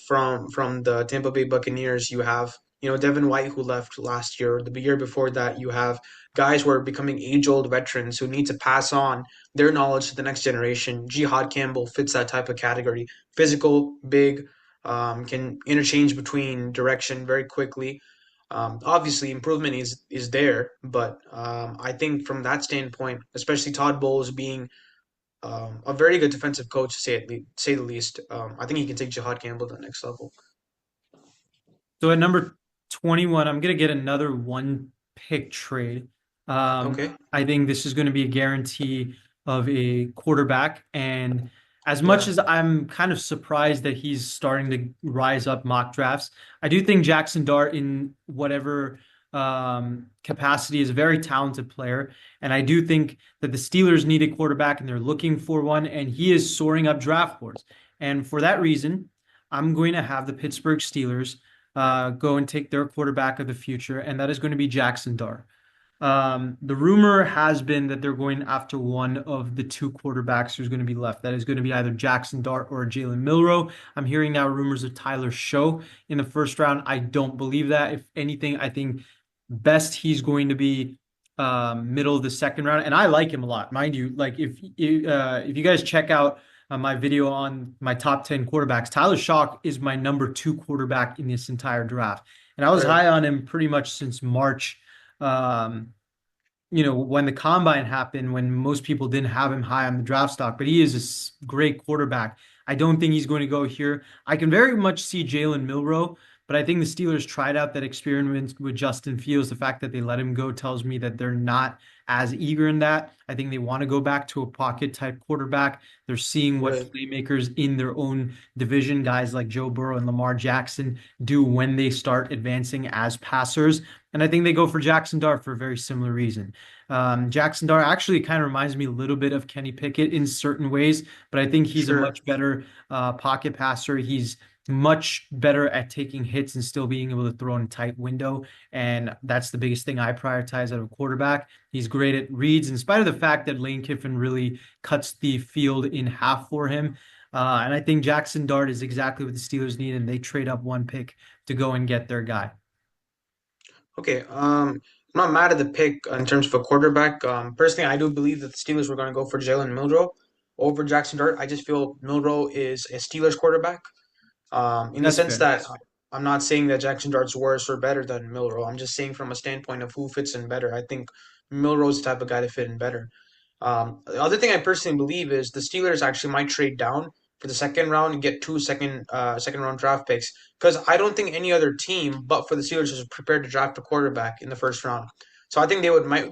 from the Tampa Bay Buccaneers. You have Devin White who left last year. The year before that, you have guys who are becoming age-old veterans who need to pass on their knowledge to the next generation. Jihad Campbell fits that type of category. Physical, big, can interchange between direction very quickly. Obviously, improvement is there, but I think from that standpoint, especially Todd Bowles being a very good defensive coach, say the least. I think he can take Jihad Campbell to the next level. So at number 21, I'm going to get another one pick trade. Okay. I think this is going to be a guarantee of a quarterback. And as much Yeah. as I'm kind of surprised that he's starting to rise up mock drafts, I do think Jackson Dart, in whatever capacity, is a very talented player. And I do think that the Steelers need a quarterback and they're looking for one, and he is soaring up draft boards. And for that reason, I'm going to have the Pittsburgh Steelers go and take their quarterback of the future, and that is going to be Jackson Dart. The rumor has been that they're going after one of the two quarterbacks who's going to be left. That is going to be either Jackson Dart or Jalen Milroe. I'm hearing now rumors of Tyler Show in the first round. I don't believe that. If anything, I think best he's going to be middle of the second round, and I like him a lot, mind you. Like if you guys check out my video on my top 10 quarterbacks, Tyler Shock is my number two quarterback in this entire draft. And I was Right. high on him pretty much since March. Um, when the combine happened, when most people didn't have him high on the draft stock, but he is a great quarterback. I don't think he's going to go here. I can very much see Jalen Milroe, but I think the Steelers tried out that experiment with Justin Fields. The fact that they let him go tells me that they're not as eager in that. I think they want to go back to a pocket type quarterback. They're seeing what Right. playmakers in their own division, guys like Joe Burrow and Lamar Jackson, do when they start advancing as passers. And I think they go for Jackson Dart for a very similar reason. Jackson Dart actually kind of reminds me a little bit of Kenny Pickett in certain ways, but I think he's a Sure. much better pocket passer. He's much better at taking hits and still being able to throw in a tight window. And that's the biggest thing I prioritize out of a quarterback. He's great at reads, in spite of the fact that Lane Kiffin really cuts the field in half for him. And I think Jackson Dart is exactly what the Steelers need, and they trade up one pick to go and get their guy. Okay. I'm not mad at the pick in terms of a quarterback. Personally, I do believe that the Steelers were going to go for Jalen Milroe over Jackson Dart. I just feel Milroe is a Steelers quarterback. In the That's sense fair. that I'm not saying that Jackson Dart's worse or better than Milrow. I'm just saying from a standpoint of who fits in better. I think Milrow's the type of guy to fit in better. The other thing I personally believe is the Steelers actually might trade down for the second round and get second round draft picks because I don't think any other team but for the Steelers is prepared to draft a quarterback in the first round. So I think might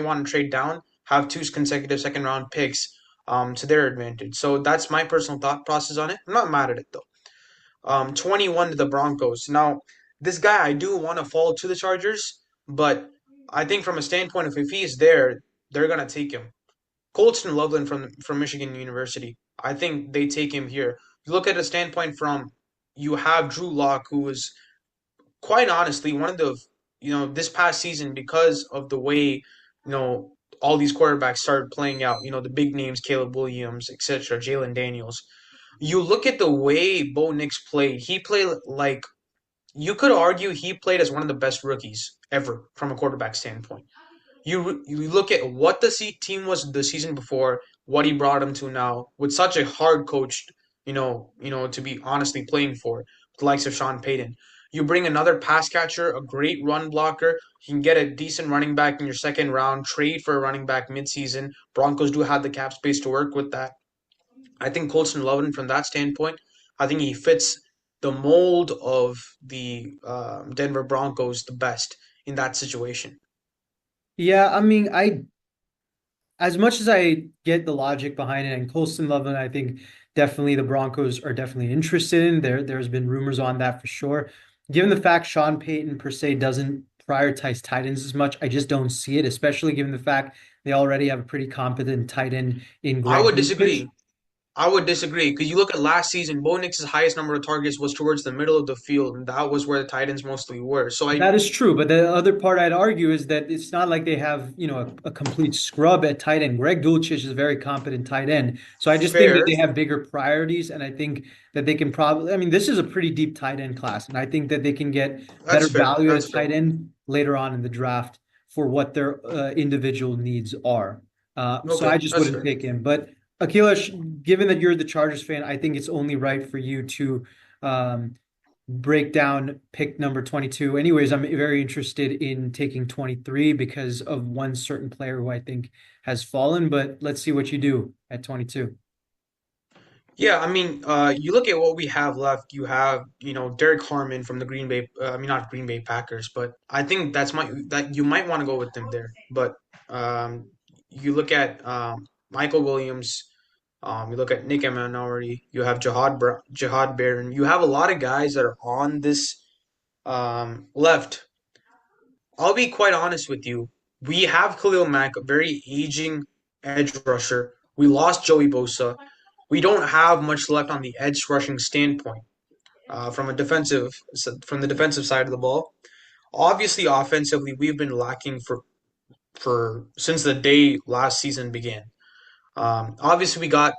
want to trade down, have two consecutive second round picks to their advantage. So that's my personal thought process on it. I'm not mad at it though. 21 to the Broncos. Now, this guy I do want to fall to the Chargers, but I think from a standpoint of if he's there, they're gonna take him. Colston Loveland from Michigan University. I think they take him here. You look at a standpoint from you have Drew Lock, who is quite honestly one of the this past season because of the way all these quarterbacks started playing out. The big names, Caleb Williams, etc., Jalen Daniels. You look at the way Bo Nix played. He played like you could argue he played as one of the best rookies ever from a quarterback standpoint. You look at what the team was the season before, what he brought them to now, with such a hard coach, to be honestly playing for the likes of Sean Payton. You bring another pass catcher, a great run blocker. You can get a decent running back in your second round. Trade for a running back midseason. Broncos do have the cap space to work with that. I think Colston Loveland, from that standpoint, I think he fits the mold of the Denver Broncos the best in that situation. Yeah, I mean, as much as I get the logic behind it, and Colston Loveland, I think definitely the Broncos are definitely interested in. There's been rumors on that for sure. Given the fact Sean Payton per se doesn't prioritize tight ends as much, I just don't see it, especially given the fact they already have a pretty competent tight end in I Greg would Dulcich. disagree. I would disagree because you look at last season, Bo Nix's highest number of targets was towards the middle of the field, and that was where the tight ends mostly were. So I That is true, but the other part I'd argue is that it's not like they have, a complete scrub at tight end. Greg Dulcich is a very competent tight end. So I just think that fair. they have bigger priorities, and I think that they can probably, I mean, this is a pretty deep tight end class, and I think that they can get better That's fair. value at a That's fair. tight end later on in the draft for what their individual needs are. So I Okay, just that's wouldn't fair. pick him. But Akila, given that you're the Chargers fan, I think it's only right for you to um, break down pick number 22. Anyways, I'm very interested in taking 23 because of one certain player who I think has fallen, but let's see what you do at 22. Yeah, I mean, you look at what we have left. You have, Derek Harmon from the Green Bay. I mean, not Green Bay Packers, but I think that you might want to go with them there. But you look at Michael Williams. You look at Nick Amenorti. You have Jihad Barron. You have a lot of guys that are on this left. I'll be quite honest with you. We have Khalil Mack, a very aging edge rusher. We lost Joey Bosa. We don't have much left on the edge rushing standpoint from the defensive side of the ball. Obviously, offensively, we've been lacking for since the day last season began. Obviously, we got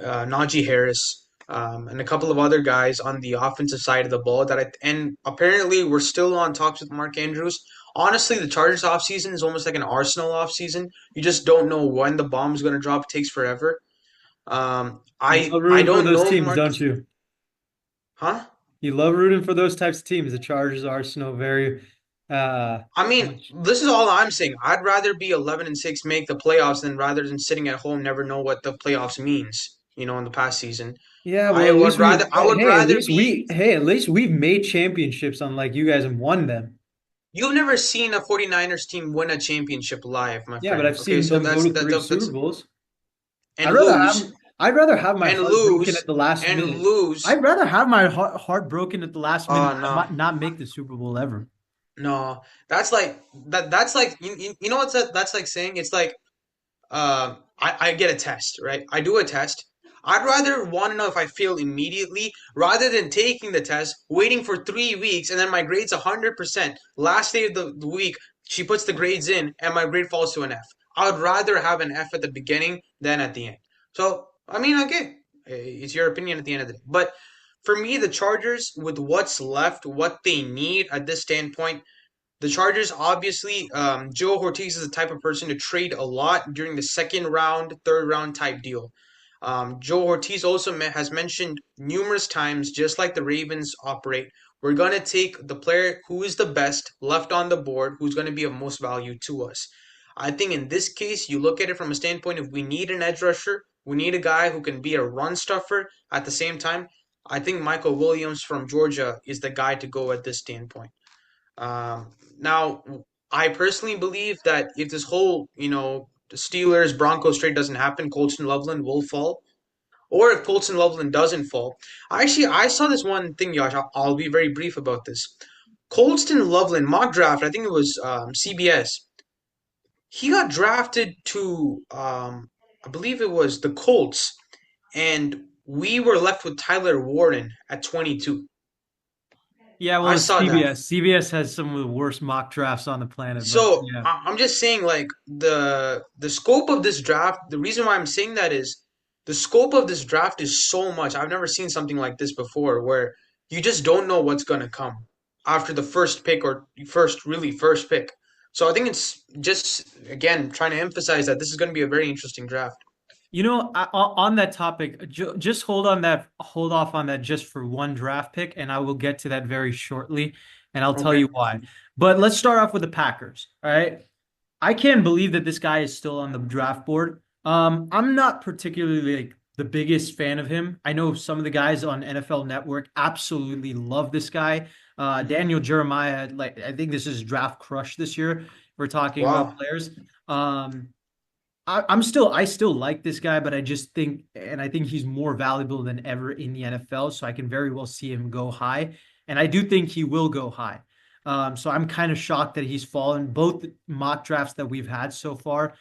Najee Harris, and a couple of other guys on the offensive side of the ball and apparently we're still on talks with Mark Andrews. Honestly, the Chargers offseason is almost like an Arsenal offseason. You just don't know when the bomb is going to drop. It takes forever. You I love I rooting for don't those know if teams, Mark, don't you? huh? You love rooting for those types of teams. The Chargers, Arsenal, very I mean, much. this is all I'm saying. I'd rather be 11-6, make the playoffs, than rather than sitting at home, never know what the playoffs means. In the past season, Yeah, well, at least we I would hey, rather be. at least we've made championships unlike you guys and won them. You've never seen a 49ers team win a championship live, my Yeah, but friend. I've Okay, seen so them go to three that's Super Bowls. I'd and rather have lose I'd rather have my and heart broken at lose the last and minute. lose. I'd rather have my heart broken at the last minute than No, not make the Super Bowl ever. no. That's like that. That's like you know what's that? That's like saying it's like I get a test, right? I do a test. I'd rather want to know if I fail immediately rather than taking the test, waiting for 3 weeks, and then my grade's 100%. Last day of the week, she puts the grades in, and my grade falls to an F. I would rather have an F at the beginning than at the end. So, I mean, okay, it's your opinion at the end of the day. But for me, the Chargers, with what's left, what they need at this standpoint, the Chargers, obviously, Joe Ortiz is the type of person to trade a lot during the second round, third round type deal. Joe Ortiz also has mentioned numerous times, just like the Ravens operate, we're going to take the player who is the best left on the board, who's going to be of most value to us. I think in this case, you look at it from a standpoint of we need an edge rusher, we need a guy who can be a run stuffer at the same time. I think Michael Williams from Georgia is the guy to go at this standpoint. Now, I personally believe that if this whole, Steelers Broncos trade doesn't happen, Colston Loveland will fall. Or if Colston Loveland doesn't fall, I saw this one thing, Josh. I'll be very brief about this. Colston Loveland mock draft. I think it was CBS. He got drafted to, I believe it was the Colts, and we were left with Tyler Warden at 22. Yeah, well, I it's saw that. CBS. CBS has some of the worst mock drafts on the planet, but So yeah. I'm just saying, like the scope of this draft. The reason why I'm saying that is the scope of this draft is so much. I've never seen something like this before, where you just don't know what's gonna come after the first pick or first pick. So I think it's just again trying to emphasize that this is going to be a very interesting draft. On that topic, just hold off on that just for one draft pick, and I will get to that very shortly, and I'll tell Okay. you why. But let's start off with the Packers. All right. I can't believe that this guy is still on the draft board. I'm not particularly like the biggest fan of him. I know some of the guys on NFL Network absolutely love this guy. Hmm. Daniel Jeremiah, like I think this is draft crush this year. We're talking about Wow. players. Um, I still like this guy, but I just think, and I think he's more valuable than ever in the NFL. So I can very well see him go high, and I do think he will go high. So I'm kind of shocked that he's fallen. Both mock drafts that we've had so far,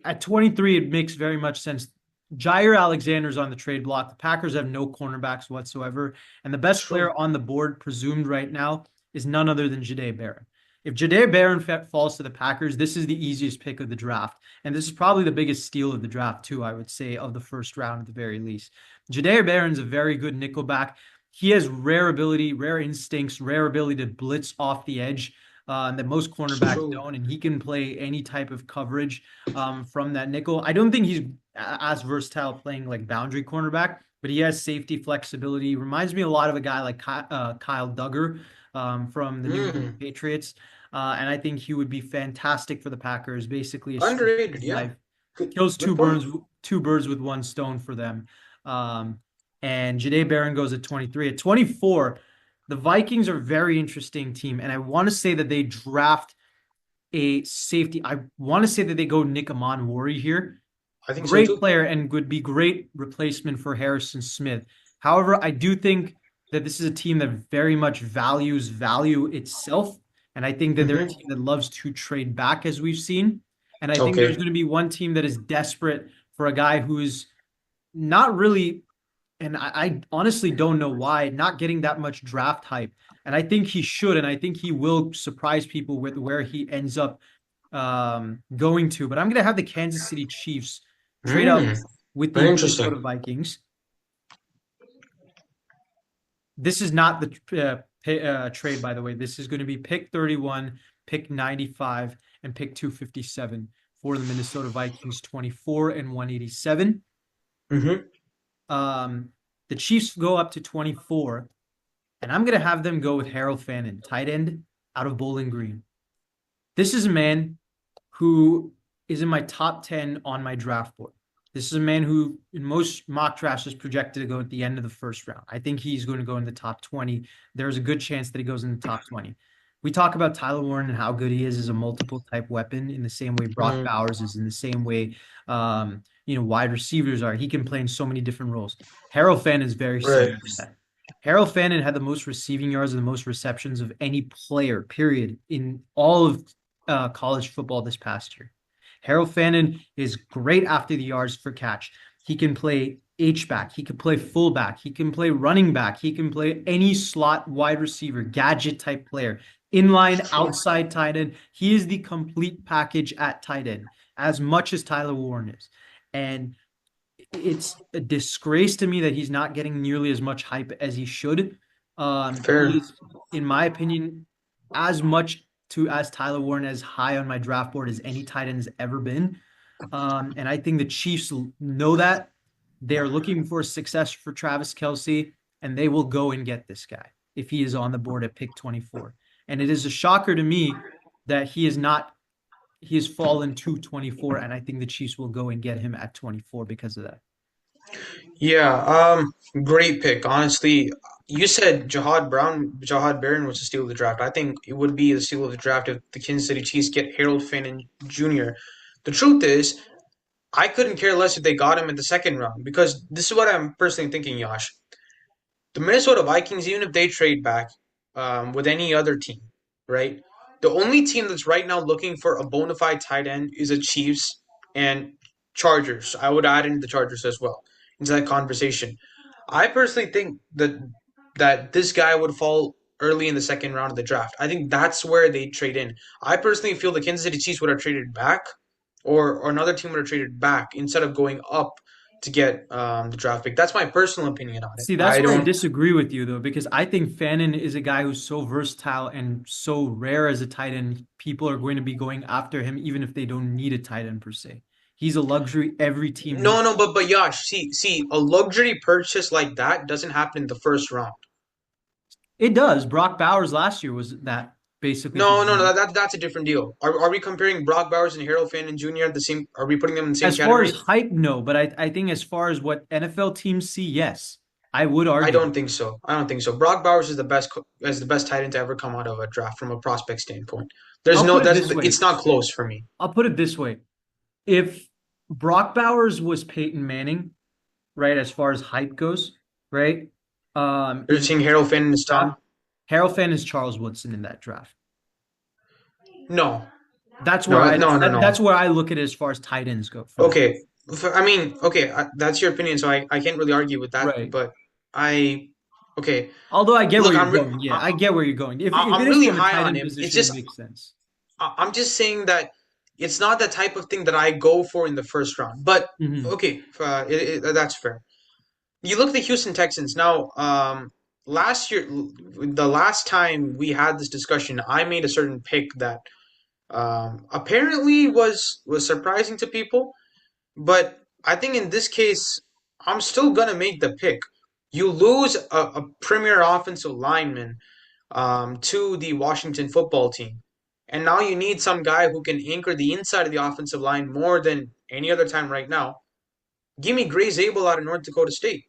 at 23, it makes very much sense. Jair Alexander's on the trade block. The Packers have no cornerbacks whatsoever, and the best player True. on the board, presumed right now, is none other than Jahdae Barron. If Jahdae Barron falls to the Packers, this is the easiest pick of the draft. And this is probably the biggest steal of the draft, too, I would say, of the first round at the very least. Jahdae Barron's a very good nickelback. He has rare ability, rare instincts, rare ability to blitz off the edge that most It's cornerbacks true. don't, and he can play any type of coverage from that nickel. I don't think he's as versatile playing like boundary cornerback, but he has safety flexibility. Reminds me a lot of a guy like Kyle Duggar from the New England Mm. Patriots. And I think he would be fantastic for the Packers. Basically, a sweep Underrated. of Yeah. life Good. kills Good point. two birds with one stone for them. Um, and Jahdae Barron goes at 23. At 24, the Vikings are a very interesting team, and I want to say that they draft a safety. I want to say that they go Nick Amonwori here. I think so Great too. player and would be great replacement for Harrison Smith. However, I do think that this is a team that very much values value itself. And I think that they're a Hmm. team that loves to trade back, as we've seen. And I think there's Okay. going to be one team that is desperate for a guy who's not really, and I honestly don't know why, not getting that much draft hype. And I think he should, and I think he will surprise people with where he ends up going to. But I'm going to have the Kansas City Chiefs trade up Mm. with the Very Minnesota interesting. Vikings. This is not the trade, by the way. This is going to be pick 31, pick 95, and pick 257 for the Minnesota Vikings, 24 and 187. Hmm. Um, the Chiefs go up to 24, and I'm going to have them go with Harold Fannin, tight end out of Bowling Green. This is a man who is in my top 10 on my draft board. This is a man who, in most mock drafts, is projected to go at the end of the first round. I think he's going to go in the top 20. There's a good chance that he goes in the top 20. We talk about Tyler Warren and how good he is as a multiple type weapon in the same way Brock Mm. Bowers is, in the same way wide receivers are. He can play in so many different roles. Harold Fannin is very Right. similar to that. Harold Fannin had the most receiving yards and the most receptions of any player, period, in all of college football this past year. Harold Fannin is great after the yards for catch. He can play H-back. He can play fullback. He can play running back. He can play any slot wide receiver, gadget type player, inline, True. outside tight end. He is the complete package at tight end, as much as Tyler Warren is. And it's a disgrace to me that he's not getting nearly as much hype as he should. Fair. He is, in my opinion, as much to as Tyler Warren as high on my draft board as any tight end has ever been. And I think the Chiefs know that. They are looking for success for Travis Kelce, and they will go and get this guy if he is on the board at pick 24. And it is a shocker to me that he is not, he has fallen to 24, and I think the Chiefs will go and get him at 24 because of that. Yeah, great pick. Honestly, you said Jahad Barron was the steal of the draft. I think it would be the steal of the draft if the Kansas City Chiefs get Harold Finn Jr. The truth is, I couldn't care less if they got him in the second round because this is what I'm personally thinking, Yash. The Minnesota Vikings, even if they trade back with any other team, right? The only team that's right now looking for a bona fide tight end is the Chiefs and Chargers. I would add in the Chargers as well into that conversation. I personally think that this guy would fall early in the second round of the draft. I think that's where they trade in. I personally feel the Kansas City Chiefs would have traded back, or another team would have traded back instead of going up to get the draft pick. That's my personal opinion on it. See, that's I where I don't. disagree with you though, because I think Fannin is a guy who's so versatile and so rare as a tight end. People are going to be going after him even if they don't need a tight end per se. He's a luxury every team needs. No, but Yash, see, a luxury purchase like that doesn't happen in the first round. It does. Brock Bowers last year was that basically for No, him. that's a different deal. Are we comparing Brock Bowers and Harold Fannin Jr. at the same? Are we putting them in the same As far as category? hype, no, but I think as far as what NFL teams see, yes, I would I argue. don't think so. I don't think so. Brock Bowers is the best tight end to ever come out of a draft from a prospect standpoint. There's I'll no put it that's this way. it's not close for me. I'll put it this way. If Brock Bowers was Peyton Manning, right, as far as hype goes, right? You're In seeing Harold Fannin is draft, Tom? Harold Finn is Charles Woodson in that draft. No, That's where no, no, no, no. that's where I look at it as far as tight ends go for that. Okay, I mean, okay, that's your opinion, so I can't really argue with that. Right. But I, okay, Although I get where look, you're going. Yeah, I get where you're going. If I'm it is really from a high tight on end him. It's position, it just makes sense. I'm just saying that it's not the type of thing that I go for in the first round. But Hmm. okay, that's fair. You look at the Houston Texans now. Last year, the last time we had this discussion, I made a certain pick that apparently was surprising to people. But I think in this case, I'm still gonna make the pick. You lose a premier offensive lineman to the Washington football team. And now you need some guy who can anchor the inside of the offensive line more than any other time right now. Give me Gray Zabel out of North Dakota State.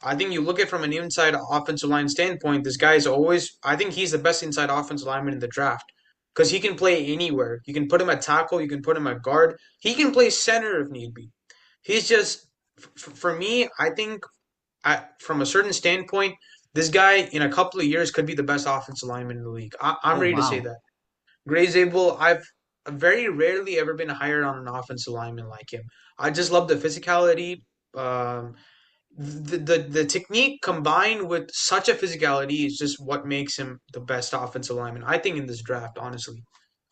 I think you look at it from an inside offensive line standpoint, this guy is always, I think he's the best inside offensive lineman in the draft because he can play anywhere. You can put him at tackle, you can put him at guard, he can play center if need be. He's just, for me, I think from a certain standpoint, this guy in a couple of years could be the best offensive lineman in the league. I'm Oh ready to say wow. that. Gray Zabel, I've very rarely ever been hired on an offensive lineman like him. I just love the physicality. Um, the technique combined with such a physicality is just what makes him the best offensive lineman. I think in this draft, honestly,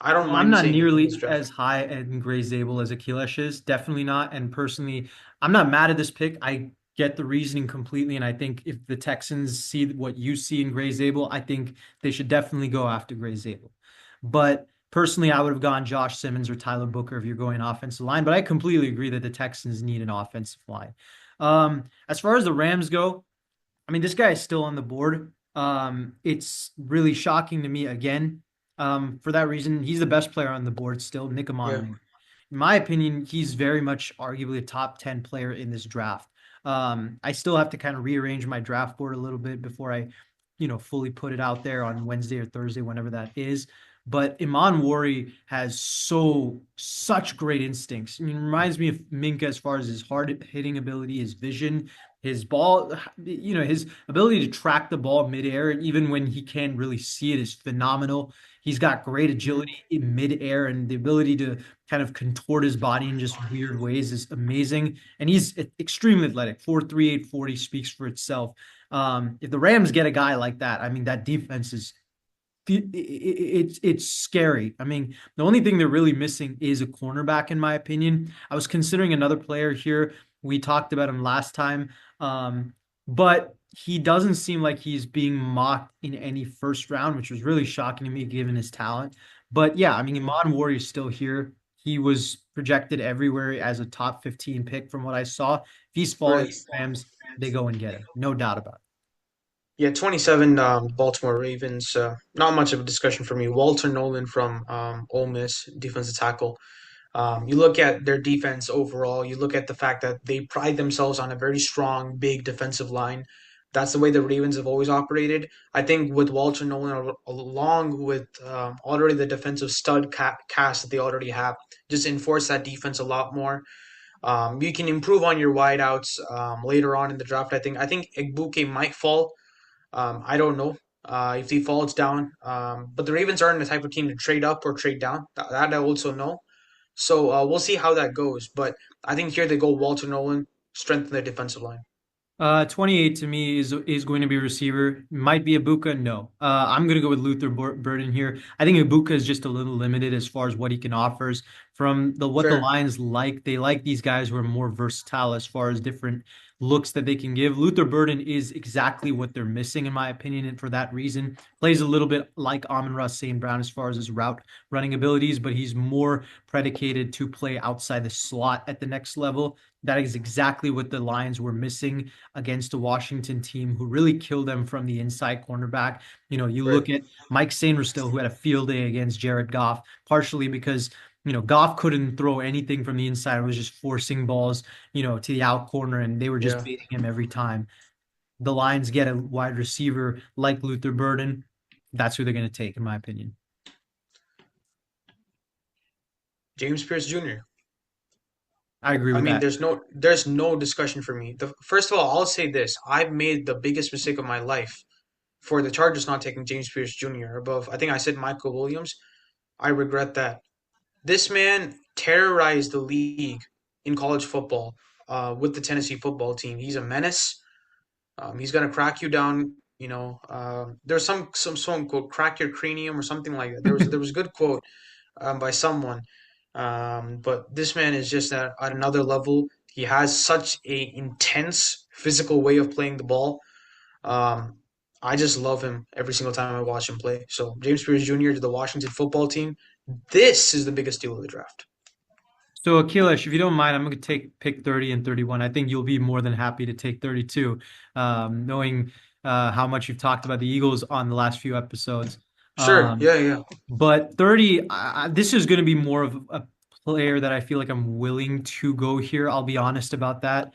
I don't Well, I'm mind not saying it in this nearly draft. as high in Gray Zabel as Akilesh is. Definitely not. And personally, I'm not mad at this pick. I get the reasoning completely. And I think if the Texans see what you see in Gray Zabel, I think they should definitely go after Gray Zabel. But personally, I would have gone Josh Simmons or Tyler Booker if you're going offensive line. But I completely agree that the Texans need an offensive line. As far as the Rams go, I mean, this guy is still on the board. It's really shocking to me again. For that reason, he's the best player on the board still, Nick Yeah. Amon. In my opinion, he's very much arguably a top 10 player in this draft. I still have to kind of rearrange my draft board a little bit before I, fully put it out there on Wednesday or Thursday, whenever that is. But Iman Wari has such great instincts. I mean, reminds me of Minka as far as his hard hitting ability, his vision, his ball, his ability to track the ball midair, even when he can't really see it, is phenomenal. He's got great Mhm. agility in midair, and the ability to kind of contort his body in just weird ways is amazing. And he's extremely athletic. 4.38 40 speaks for itself. If the Rams get a guy like that, I mean, that defense is it's scary. I mean, the only thing they're really missing is a cornerback, in my opinion. I was considering another player here. We talked about him last time, but he doesn't seem like he's being mocked in any first round, which was really shocking to me given his talent. But yeah, I mean, Mhm. Iman Warrior's still here. he was projected everywhere as a top 15 pick from what I saw. If he's falling Right. to the Rams, they go and get him. No doubt about it. Yeah, 27 Baltimore Ravens. Not much of a discussion for me. Walter Nolan from Ole Miss, defensive tackle. You look at their defense overall, you look at the fact that they pride themselves on a very strong, big defensive line. That's the way the Ravens have always operated. I think with Walter Nolan, along with already the defensive stud cast that they already have, just enforce that defense a lot more. You can improve on your wideouts later on in the draft. I think Egbuke might fall. I don't know if he falls down. But the Ravens aren't the type of team to trade up or trade down. That I also know. So we'll see how that goes. But I think here they go Walter Nolan, strengthen their defensive line. 28 to me is going to be receiver. Might be Ibuka. No. I'm going to go with Luther Burden here. I think Ibuka is just a little limited as far as what he can offers from what the Fair. Lions like. They like these guys who are more versatile as far as different looks that they can give. Luther Burden is exactly what they're missing, in my opinion, and for that reason, plays a little bit like Amon-Ra St. Brown as far as his route running abilities, but he's more predicated to play outside the slot at the next level. That is exactly what the Lions were missing against a Washington team who really killed them from the inside cornerback. You Right. look at Mike Sainristil, who had a field day against Jared Goff, partially because Goff couldn't throw anything from the inside. It was just forcing balls, to the out corner, and they were just Yeah. beating him every time. The Lions get a wide receiver like Luther Burden. That's who they're going to take, in my opinion. James Pierce Jr. I agree I with mean, that. there's no discussion for me. First of all, I'll say this: I've made the biggest mistake of my life for the Chargers not taking James Pierce Jr. above. I think I said Michael Williams. I regret that. This man terrorized the league in college football with the Tennessee football team. He's a menace. He's gonna crack you down. There's some song called "Crack Your Cranium" or something like that. There was a good quote by someone. But this man is just at another level. He has such a intense physical way of playing the ball. Um, I just love him every single time I watch him play. So James Pierce Jr. to the Washington football team. This is the biggest deal of the draft. So, Akhilesh, if you don't mind, I'm going to take pick 30 and 31. I think you'll be more than happy to take 32, knowing how much you've talked about the Eagles on the last few episodes. Sure. Um, Yeah, yeah. but 30, this is going to be more of a player that I feel like I'm willing to go here. I'll be honest about that.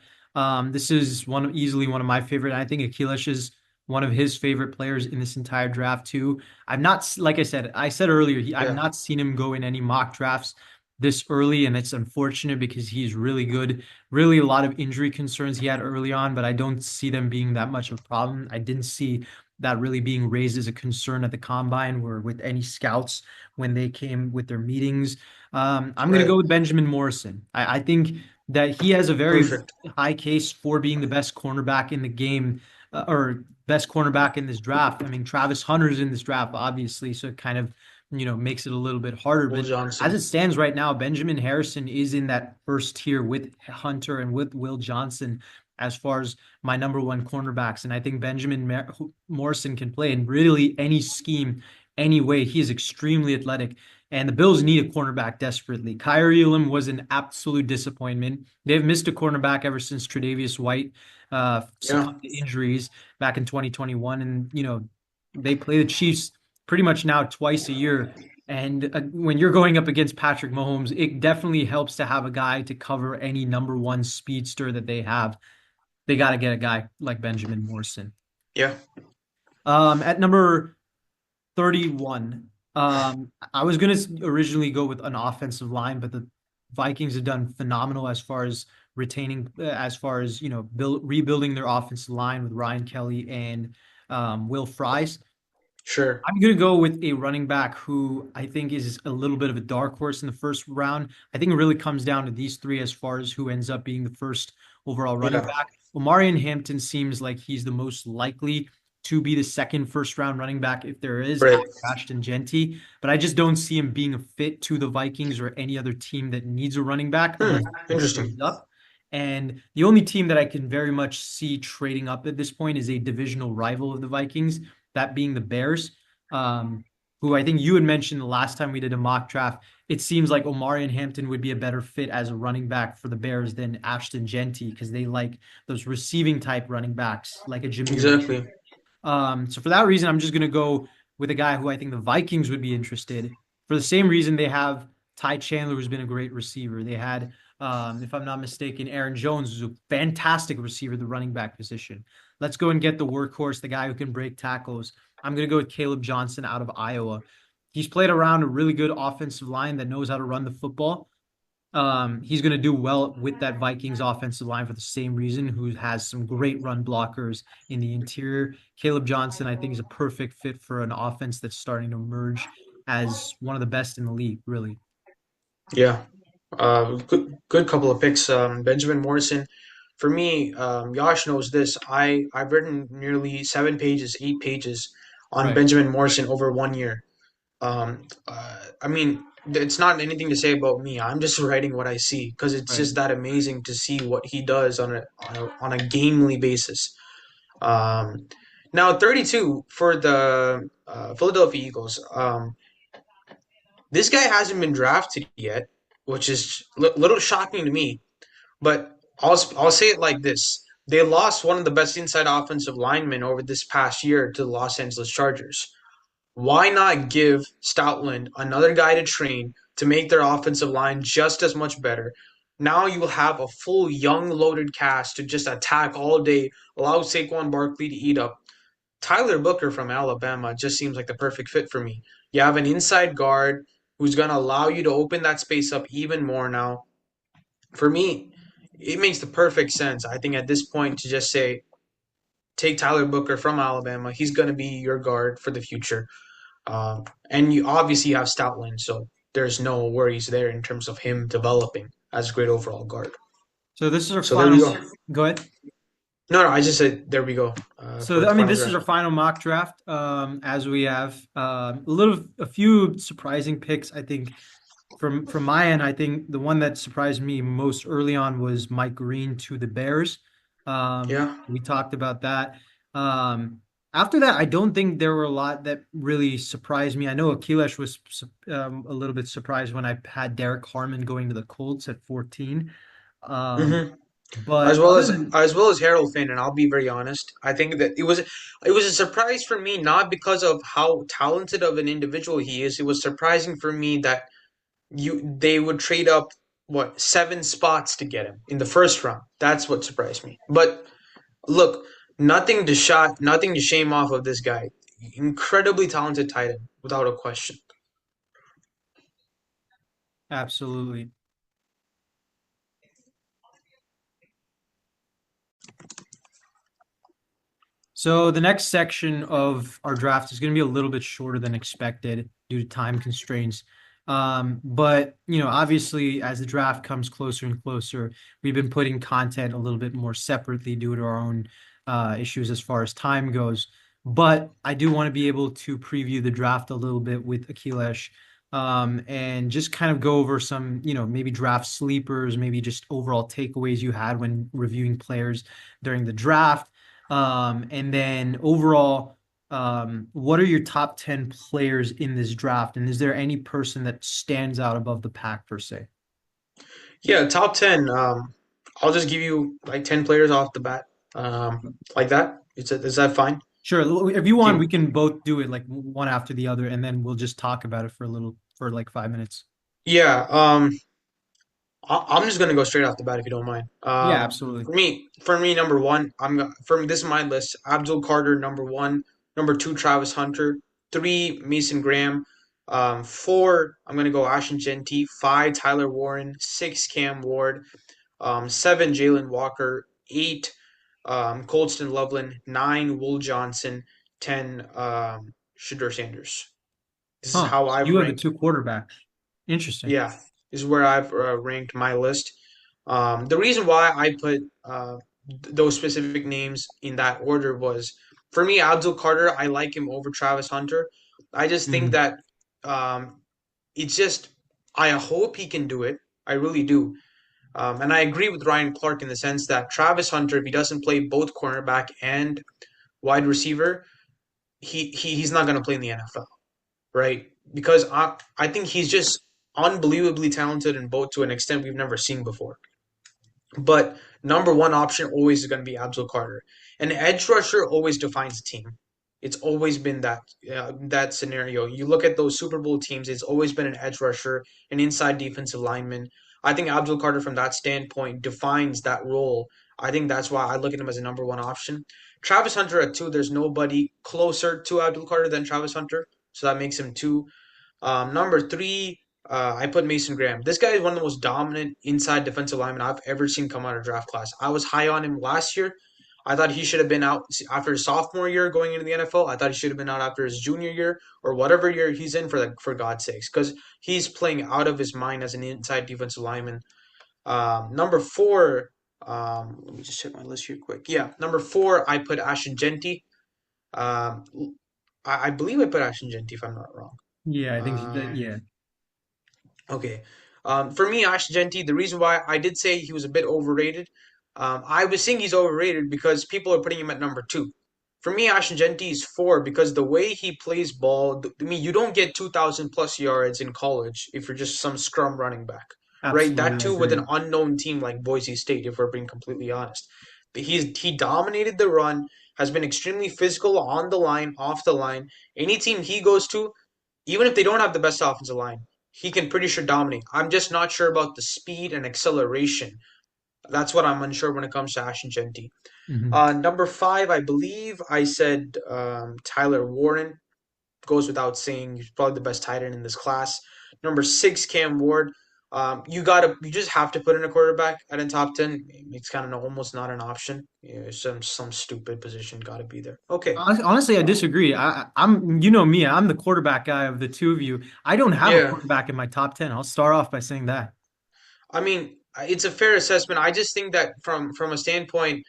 This is easily one of my favorite. I think Akhilesh is one of his favorite players in this entire draft too. Like I said earlier, I've Yeah. not seen him go in any mock drafts this early, and it's unfortunate because he's really good. Really, a lot of injury concerns he had early on, but I don't see them being that much of a problem. I didn't see that really being raised as a concern at the combine or with any scouts when they came with their meetings. I'm going to Right. go with Benjamin Morrison. I think that he has a very Perfect. high case for being the best cornerback in the game, or best cornerback in this draft. I mean, Travis Hunter's in this draft, obviously, so it kind of makes it a little bit harder. Will But as Johnson. it stands right now, Benjamin Harrison is in that first tier with Hunter and with Will Johnson as far as my number one cornerbacks. And I think Morrison can play in really any scheme, any way. He is extremely athletic. And the Bills need a cornerback desperately. Kyrie Elam was an absolute disappointment. They've missed a cornerback ever since Tre'Davious White Yeah. succumbed to injuries back in 2021. And, they play the Chiefs pretty much now twice a year. And when you're going up against Patrick Mahomes, it definitely helps to have a guy to cover any number one speedster that they have. They got to get a guy like Benjamin Morrison. Yeah. At number 31, I was going to originally go with an offensive line, but the Vikings have done phenomenal as far as as far as, rebuilding their offensive line with Ryan Kelly and Will Fries. Sure. I'm going to go with a running back who I think is a little bit of a dark horse in the first round. I think it really comes down to these three as far as who ends up being the first overall running Yeah. back. Omarion Hampton seems like he's the most likely to be the second first round running back if there is Right. after Ashton Genty, but I just don't see him being a fit to the Vikings or any other team that needs a running back Hmm. unless he Interesting. trades up. And the only team that I can very much see trading up at this point is a divisional rival of the Vikings, that being the Bears. Um, who I think you had mentioned the last time we did a mock draft. It seems like Omarion Hampton would be a better fit as a running back for the Bears than Ashton Genty because they like those receiving type running backs like a Jameer Gibbs. Exactly. So for that reason, I'm just going to go with a guy who I think the Vikings would be interested. For the same reason, they have Ty Chandler, who's been a great receiver. They had, if I'm not mistaken, Aaron Jones, who's a fantastic receiver, the running back position. Let's go and get the workhorse, the guy who can break tackles. I'm going to go with Caleb Johnson out of Iowa. He's played around a really good offensive line that knows how to run the football. He's going to do well with that Vikings offensive line for the same reason, who has some great run blockers in the interior. Caleb Johnson, I think, is a perfect fit for an offense that's starting to emerge as one of the best in the league, really. Yeah. Good couple of picks. Benjamin Morrison. For me, Yash knows this. I've written nearly 7 pages, 8 pages on Right, Benjamin Morrison over 1 year. I mean, it's not anything to say about me. I'm just writing what I see because it's right. just that amazing to see what he does on a gamely basis. Um, Now 32 for the Philadelphia Eagles. This guy hasn't been drafted yet, which is little shocking to me. But I'll say it like this: they lost one of the best inside offensive linemen over this past year to the Los Angeles Chargers. Why not give Stoutland another guy to train to make their offensive line just as much better? Now you will have a full young loaded cast to just attack all day, allow Saquon Barkley to eat up. Tyler Booker from Alabama just seems like the perfect fit for me. You have an inside guard who's going to allow you to open that space up even more now. For me, it makes the perfect sense, I think, at this point to just say, take Tyler Booker from Alabama. He's going to be your guard for the future. And you obviously have Stoutland, so there's no worries there in terms of him developing as a great overall guard. So this is our So there we final. go. Go ahead. No, I just said there we go So for the I mean, final this is draft. our final mock draft. As we have a few surprising picks. I think from my end, I think the one that surprised me most early on was Mike Green to the Bears. Yeah. We talked about that. After that, I don't think there were a lot that really surprised me. I know Akilesh was a little bit surprised when I had Derek Harmon going to the Colts at 14. Um, hmm but other than As well as Harold Finn, and I'll be very honest. I think that it was a surprise for me, not because of how talented of an individual he is. It was surprising for me that they would trade up what 7 spots to get him in the first round. That's what surprised me. But look, nothing to shame off of this guy. Incredibly talented tight end, without a question. absolutely. So the next section of our draft is going to be a little bit shorter than expected due to time constraints. But obviously, as the draft comes closer and closer, we've been putting content a little bit more separately due to our own issues as far as time goes. But I do want to be able to preview the draft a little bit with Akilesh, and just kind of go over some, maybe draft sleepers, maybe just overall takeaways you had when reviewing players during the draft. And then overall, what are your top 10 players in this draft? And is there any person that stands out above the pack per se? Yeah, top 10. I'll just give you like 10 players off the bat. Like that. Is that fine? Sure. If you want, Okay. we can both do it like one after the other, and then we'll just talk about it for like 5 minutes. Yeah. I'm just gonna go straight off the bat if you don't mind. Yeah, absolutely. For me, number one, for me. This is my list: Abdul Carter, number one; number two, Travis Hunter; three, Mason Graham; four, I'm gonna go Ashton Genty; five, Tyler Warren; six, Cam Ward; seven, Jalen Walker; eight, Colston Loveland; nine, Will Johnson; 10, Shedeur Sanders. This is Huh. how So I've you have the ranked. two quarterbacks. Interesting. Yeah, this is where I've ranked my list. The reason why I put those specific names in that order was for me, Abdul Carter, I like him over Travis Hunter. I just think Mhm. that um, it's just, I hope he can do it. I really do. And I agree with Ryan Clark in the sense that Travis Hunter, if he doesn't play both cornerback and wide receiver, he's not going to play in the NFL. right? Because I think he's just unbelievably talented in both to an extent we've never seen before. But number one option always is going to be Abdul Carter. An edge rusher always defines a team. It's always been that scenario. You look at those Super Bowl teams; it's always been an edge rusher, an inside defensive lineman. I think Abdul Carter, from that standpoint, defines that role. I think that's why I look at him as a number one option. Travis Hunter at two. There's nobody closer to Abdul Carter than Travis Hunter, so that makes him two. Number three, I put Mason Graham. This guy is one of the most dominant inside defensive linemen I've ever seen come out of draft class. I was high on him last year. I thought he should have been out after his sophomore year going into the NFL. I thought he should have been out after his junior year or whatever year he's in for God's sakes, because he's playing out of his mind as an inside defensive lineman. Number four, let me just check my list here quick. Yeah, number four, I put Ashton Genty. Um, I believe I put Ashton Genty if I'm not wrong. Yeah, I think that, Um, yeah. Okay. For me, Ash Genty, the reason why I did say he was a bit overrated, I was saying he's overrated because people are putting him at number two. For me, Ash Genty is four because the way he plays ball, I mean, you don't get 2,000 plus yards in college if you're just some scrum running back, right? That Absolutely, I too with an agree. unknown team like Boise State, if we're being completely honest. But he dominated the run, has been extremely physical on the line, off the line. Any team he goes to, even if they don't have the best offensive line, he can pretty sure dominate. I'm just not sure about the speed and acceleration. That's what I'm unsure when it comes to Ashton Genty. Mhm. Number five, I believe I said Tyler Warren. Goes without saying. He's probably the best tight end in this class. Number six, Cam Ward. You just have to put in a quarterback at a top 10. It's kind of almost not an option. Yeah, some stupid position got to be there. Okay. Honestly, I disagree. I'm, you know me, I'm the quarterback guy of the two of you. I don't have a Yeah. quarterback in my top 10. I'll start off by saying that. I mean, it's a fair assessment. I just think that from a standpoint,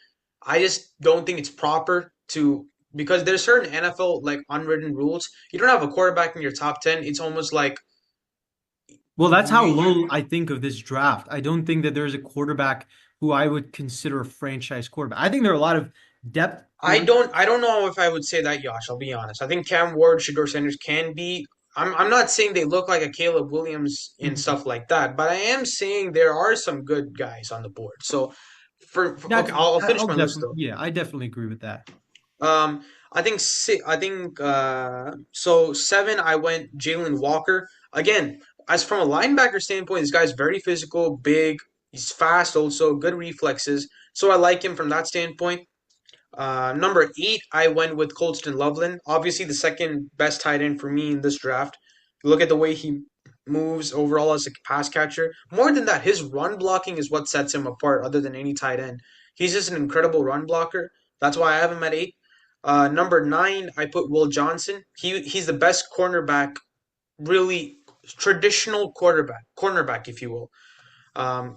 I just don't think it's proper to because there's certain NFL like unwritten rules. You don't have a quarterback in your top 10. It's almost like Well, that's how low you I think of this draft. I don't think that there's a quarterback who I would consider a franchise quarterback. I think there are a lot of depth quarterbacks. I don't know if I would say that, Josh. I'll be honest. I think Cam Ward, Shador Sanders can be. I'm not saying they look like a Caleb Williams and Mhm. stuff like that, but I am saying there are some good guys on the board. So That's okay, I'll finish I'll my list definitely, though. yeah, I definitely agree with that. I think so. Seven, I went Jalen Walker again. As from a linebacker standpoint, this guy's very physical, big. He's fast, also good reflexes. So I like him from that standpoint. Number eight, I went with Colston Loveland. Obviously, the second best tight end for me in this draft. Look at the way he moves overall as a pass catcher. More than that, his run blocking is what sets him apart, other than any tight end. He's just an incredible run blocker. That's why I have him at eight. Number nine, I put Will Johnson. He's the best cornerback, really traditional cornerback, if you will.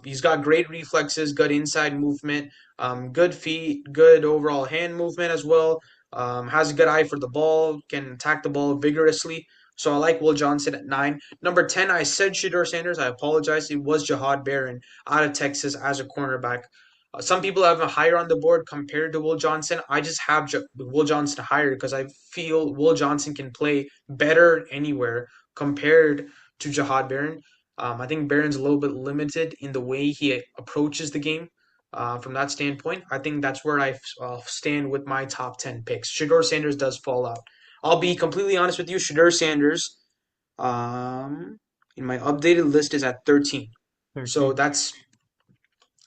He's got great reflexes, good inside movement, good feet, good overall hand movement as well. Has a good eye for the ball, can attack the ball vigorously. So I like Will Johnson at nine. Number 10, I said Shedeur Sanders. I apologize. It was Jahad Barron out of Texas as a cornerback. Some people have him higher on the board compared to Will Johnson. I just have Will Johnson higher because I feel Will Johnson can play better anywhere compared to Jahad Barron. I think Barron's a little bit limited in the way he approaches the game. From that standpoint, I think that's where I stand with my top 10 picks. Shedeur Sanders does fall out. I'll be completely honest with you. Shedeur Sanders, um, in my updated list, is at 13. So 13.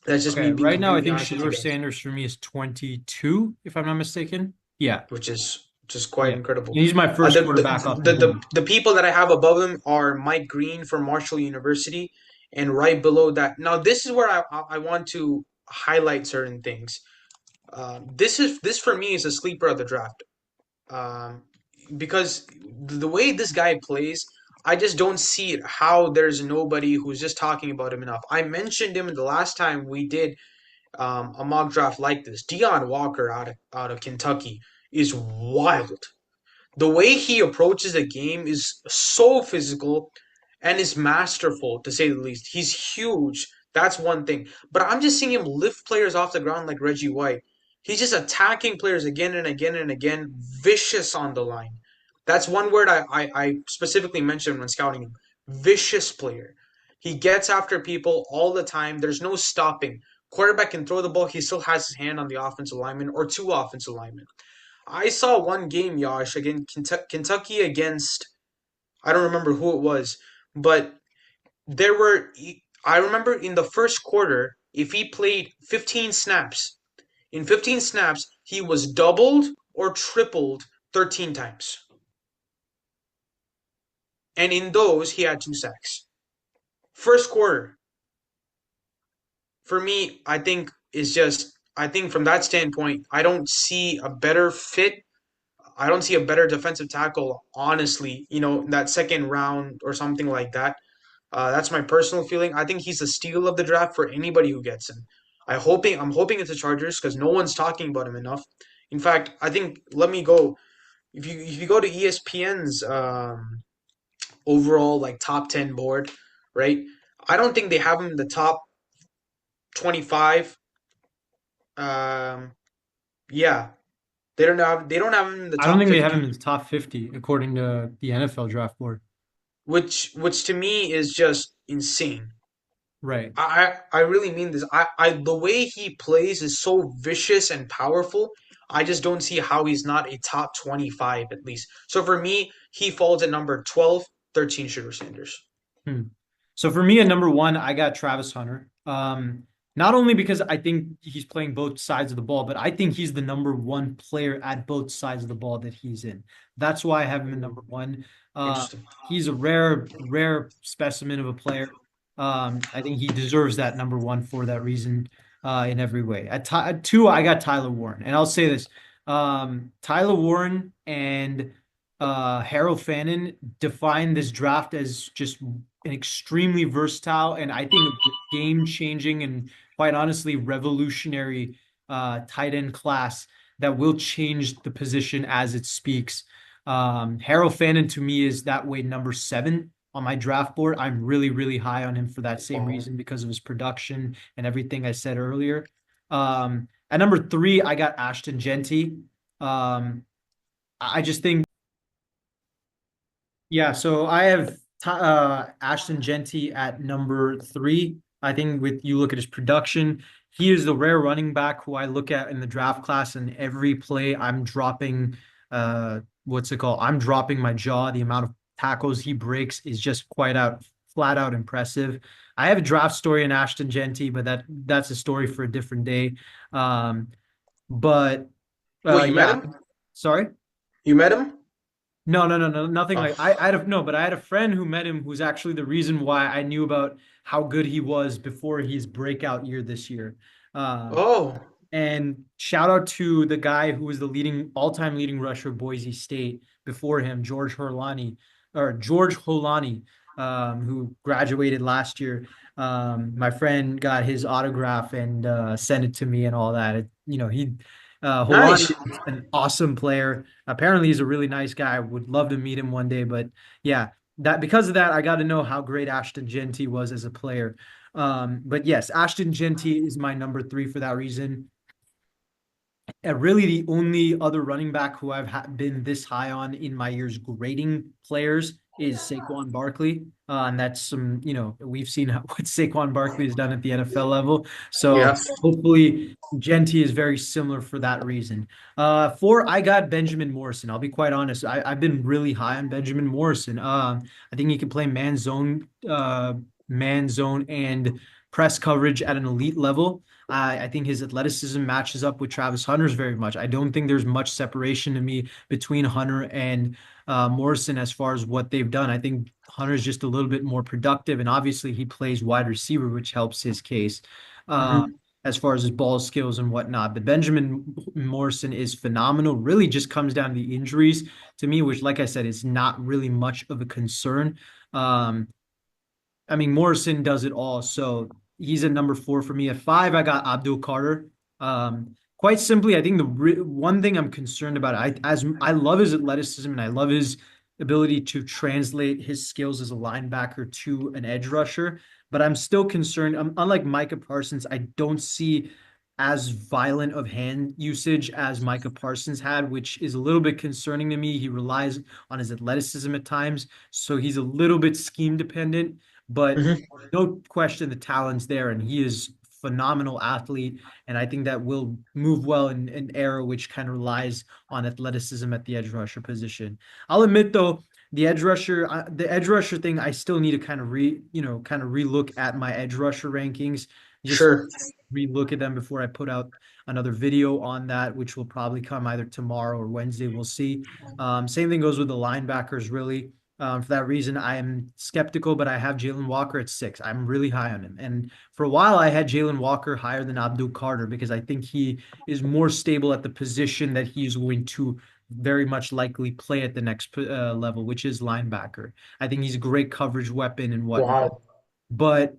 that's just me Okay, being right now I completely think honest with you Shador guys, Sanders for me is 22, if I'm not mistaken. Yeah, which is just quite yeah. incredible. He's my Uh, first the, quarterback off the board. the people that I have above him are Mike Green from Marshall University, and right below that. Now, this is where I want to highlight certain things. This for me is a sleeper of the draft. Um, because the way this guy plays, I just don't see it how there's nobody who's just talking about him enough. I mentioned him the last time we did a mock draft like this. Deion Walker out of Kentucky is wild. The way he approaches the game is so physical and is masterful to say the least. He's huge. That's one thing. But I'm just seeing him lift players off the ground like Reggie White. He's just attacking players again and again and again, vicious on the line. That's one word I specifically mentioned when scouting him. Vicious player. He gets after people all the time. There's no stopping. Quarterback can throw the ball. He still has his hand on the offensive lineman or two offensive linemen. I saw one game, Yash, against Kentucky against, I don't remember who it was, but there were, I remember in the first quarter, if he played 15 snaps, in 15 snaps, he was doubled or tripled 13 times. And in those, he had two sacks. First quarter, for me, I think is just, I think from that standpoint, I don't see a better fit. I don't see a better defensive tackle, honestly, in that second round or something like that. That's my personal feeling. I think he's a steal of the draft for anybody who gets him. I'm hoping it's the Chargers because no one's talking about him enough. In fact, I think let me go. If you go to ESPN's overall like top 10 board, right? I don't think they have him in the top 25. Um, yeah, they don't have him in the I don't top think they have him 50, in the top 50 according to the NFL draft board. which to me is just insane. Right. I really mean this. The way he plays is so vicious and powerful. I just don't see how he's not a top 25 at least. So for me, he falls at number 12, 13 Sugar Sanders. Hmm. So for me at number one, I got Travis Hunter. Not only because I think he's playing both sides of the ball, but I think he's the number one player at both sides of the ball that he's in. That's why I have him in number one. Interesting. He's a rare specimen of a player. I think he deserves that number one for that reason, in every way. At two, I got Tyler Warren, and I'll say this: Tyler Warren and Harold Fannin defined this draft as just an extremely versatile and I think game changing and quite honestly revolutionary tight end class that will change the position as it speaks. Harold Fannin to me is that way number seven on my draft board. I'm really, really high on him for that same Wow. reason because of his production and everything I said earlier. At number three, I got Ashton Genty. I just think yeah, so I have Ashton Genty at number three. I think with you look at his production, he is the rare running back who I look at in the draft class, and every play I'm dropping, what's it called? I'm dropping my jaw. The amount of tackles he breaks is just flat out impressive. I have a draft story in Ashton Genty, but that's a story for a different day. Um, but Wait, you met yeah, him? sorry. You met him? No, nothing Oh. like I had a no, but I had a friend who met him who's actually the reason why I knew about how good he was before his breakout year this year. Um, Oh. and shout out to the guy who was the all-time leading rusher of Boise State before him, George Holani, who graduated last year. My friend got his autograph and sent it to me and all that. Holani Nice. is an awesome player. Apparently, he's a really nice guy. I would love to meet him one day. But yeah, that because of that, I got to know how great Ashton Genty was as a player. But yes, Ashton Genty is my number three for that reason. Really, the only other running back who been this high on in my years grading players is Saquon Barkley. And that's we've seen what Saquon Barkley has done at the NFL level. Yeah. So hopefully Genty is very similar for that reason. Four, I got Benjamin Morrison. I'll be quite honest. I've been really high on Benjamin Morrison. I think he can play man zone and press coverage at an elite level. I think his athleticism matches up with Travis Hunter's very much. I don't think there's much separation to me between Hunter and Morrison as far as what they've done. I think Hunter's just a little bit more productive, and obviously he plays wide receiver, which helps his case Hmm. as far as his ball skills and whatnot. But Benjamin Morrison is phenomenal. Really, just comes down to the injuries to me, which, like I said, is not really much of a concern. Um, I mean, Morrison does it all. So he's at number four for me. At five, I got Abdul Carter. Quite simply, I think one thing I'm concerned about, I love his athleticism and I love his ability to translate his skills as a linebacker to an edge rusher. But I'm still concerned. Unlike Micah Parsons, I don't see as violent of hand usage as Micah Parsons had, which is a little bit concerning to me. He relies on his athleticism at times, so he's a little bit scheme dependent, but Hmm. no question the talent's there, and he is phenomenal athlete, and I think that will move well in an era which kind of relies on athleticism at the edge rusher position. I'll admit though, the edge rusher thing, I still need to kind of kind of relook at my edge rusher rankings, just Sure. relook at them before I put out another video on that, which will probably come either tomorrow or Wednesday. We'll see. Same thing goes with the linebackers, really. For that reason, I am skeptical, but I have Jalen Walker at 6. I'm really high on him. And for a while, I had Jalen Walker higher than Abdul Carter because I think he is more stable at the position that he's going to very much likely play at the next level, which is linebacker. I think he's a great coverage weapon and whatnot. Wow. But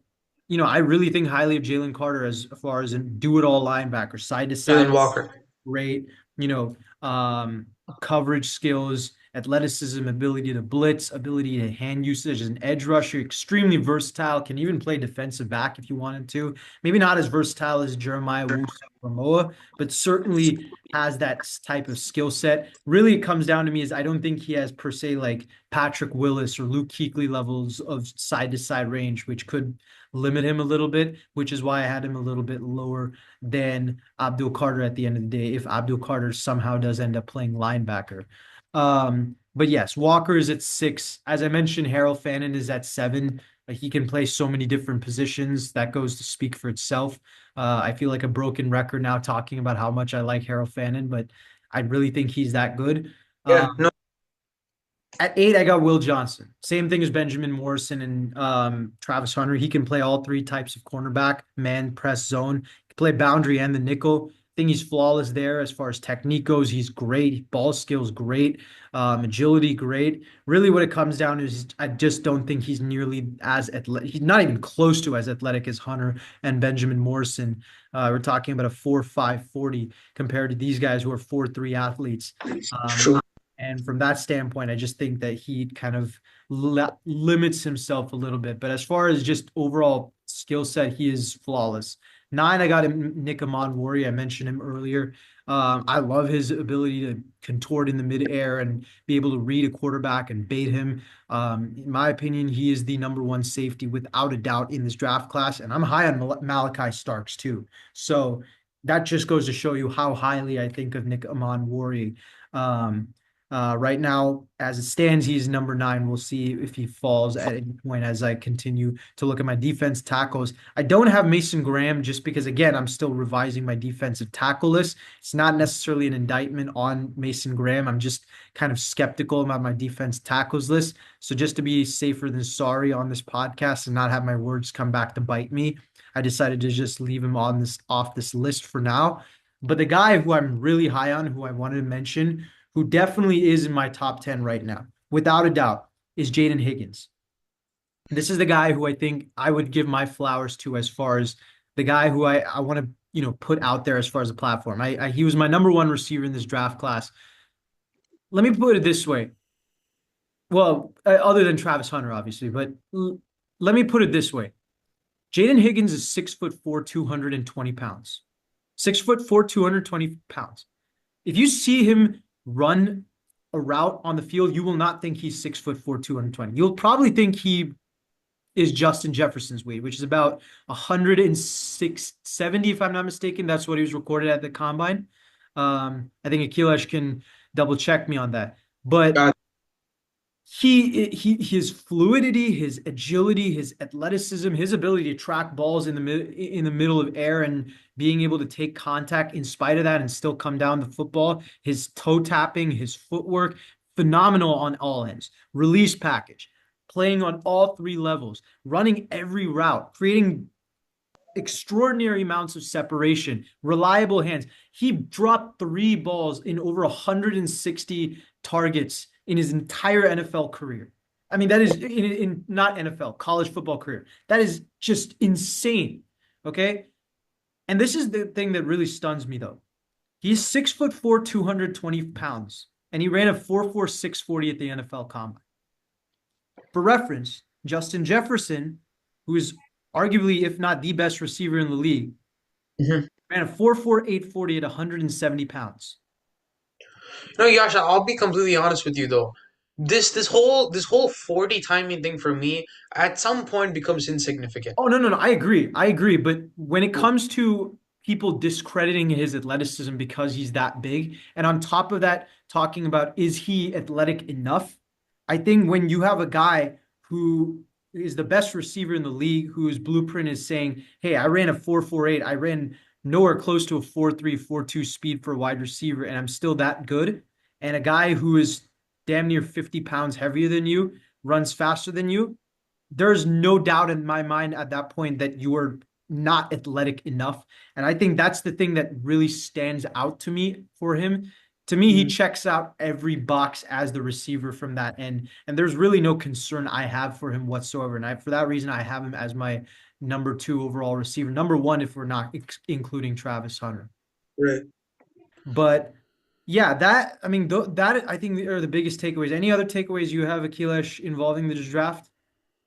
I really think highly of Jalen Carter as far as a do-it-all linebacker, side to side, Jalen Walker. great, coverage skills, athleticism, ability to blitz, ability to hand usage as an edge rusher, extremely versatile, can even play defensive back if you wanted to. Maybe not as versatile as Jeremiah Owusu-Koramoah, but certainly has that type of skill set. Really, it comes down to me is I don't think he has per se like Patrick Willis or Luke Kuechly levels of side to side range, which could limit him a little bit, which is why I had him a little bit lower than Abdul Carter at the end of the day, if Abdul Carter somehow does end up playing linebacker. But yes, Walker is at 6. As I mentioned, Harold Fannin is at 7. He can play so many different positions. That goes to speak for itself. I feel like a broken record now talking about how much I like Harold Fannin, but I really think he's that good. Yeah. No. At 8, I got Will Johnson. Same thing as Benjamin Morrison and Travis Hunter. He can play all three types of cornerback, man, press, zone. He can play boundary and the nickel. I think he's flawless there as far as technique goes. He's great. Ball skills, great. Agility, great. Really, what it comes down to is I just don't think he's nearly as athletic. He's not even close to as athletic as Hunter and Benjamin Morrison. We're talking about a 4.5 40 compared to these guys who are 4.3 athletes. True. And from that standpoint, I just think that he kind of limits himself a little bit. But as far as just overall skill set, he is flawless. 9, I got him Nick Amon-Wari. I mentioned him earlier. I love his ability to contort in the midair and be able to read a quarterback and bait him. In my opinion, he is the number one safety without a doubt in this draft class. And I'm high on Malachi Starks too. So that just goes to show you how highly I think of Nick Amon-Wari. Right now, as it stands, he's number 9. We'll see if he falls at any point as I continue to look at my defense tackles. I don't have Mason Graham just because, again, I'm still revising my defensive tackle list. It's not necessarily an indictment on Mason Graham. I'm just kind of skeptical about my defense tackles list. So just to be safer than sorry on this podcast and not have my words come back to bite me, I decided to just leave him off this list for now. But the guy who I'm really high on, who I wanted to mention, who definitely is in my top 10 right now, without a doubt, is Jaden Higgins. This is the guy who I think I would give my flowers to as far as the guy who I want to, put out there as far as the platform. He was my number 1 receiver in this draft class. Let me put it this way. Well, other than Travis Hunter, obviously, but let me put it this way. Jaden Higgins is 6'4", 220 pounds. 6'4", 220 pounds. If you see him run a route on the field, you will not think he's 6'4", 220. You'll probably think he is Justin Jefferson's weight, which is about 170, if I'm not mistaken. That's what he was recorded at the combine. I think Akilesh can double check me on that. But God. his fluidity, his agility, his athleticism, his ability to track balls in the middle of air and being able to take contact in spite of that and still come down the football, his toe tapping, his footwork, phenomenal on all ends. Release package, playing on all 3 levels, running every route, creating extraordinary amounts of separation, reliable hands. He dropped 3 balls in over 160 targets in his entire NFL career. I mean, that is in not NFL, college football career. That is just insane. Okay. And this is the thing that really stuns me though. He's 6'4", 220 pounds, and he ran a 4.4 640 at the NFL Combine. For reference, Justin Jefferson, who is arguably, if not the best receiver in the league, Mhm. Ran a 4.48 40 at 170 pounds. No, Yasha, I'll be completely honest with you though. This whole 40 timing thing for me at some point becomes insignificant. Oh, no, no, no. I agree. I agree. But when it comes to people discrediting his athleticism because he's that big, and on top of that, talking about is he athletic enough? I think when you have a guy who is the best receiver in the league, whose blueprint is saying, hey, I ran a 4.48, I ran nowhere close to a 4.3, 4.2 speed for a wide receiver, and I'm still that good. And a guy who is damn near 50 pounds heavier than you, runs faster than you, there's no doubt in my mind at that point that you are not athletic enough. And I think that's the thing that really stands out to me for him. To me, he Mm. checks out every box as the receiver from that end. And there's really no concern I have for him whatsoever. And for that reason, I have him as my number two overall receiver. Number one, if we're not including Travis Hunter. Right. But yeah, that, I mean, that I think are the biggest takeaways. Any other takeaways you have, Akilesh, involving this draft?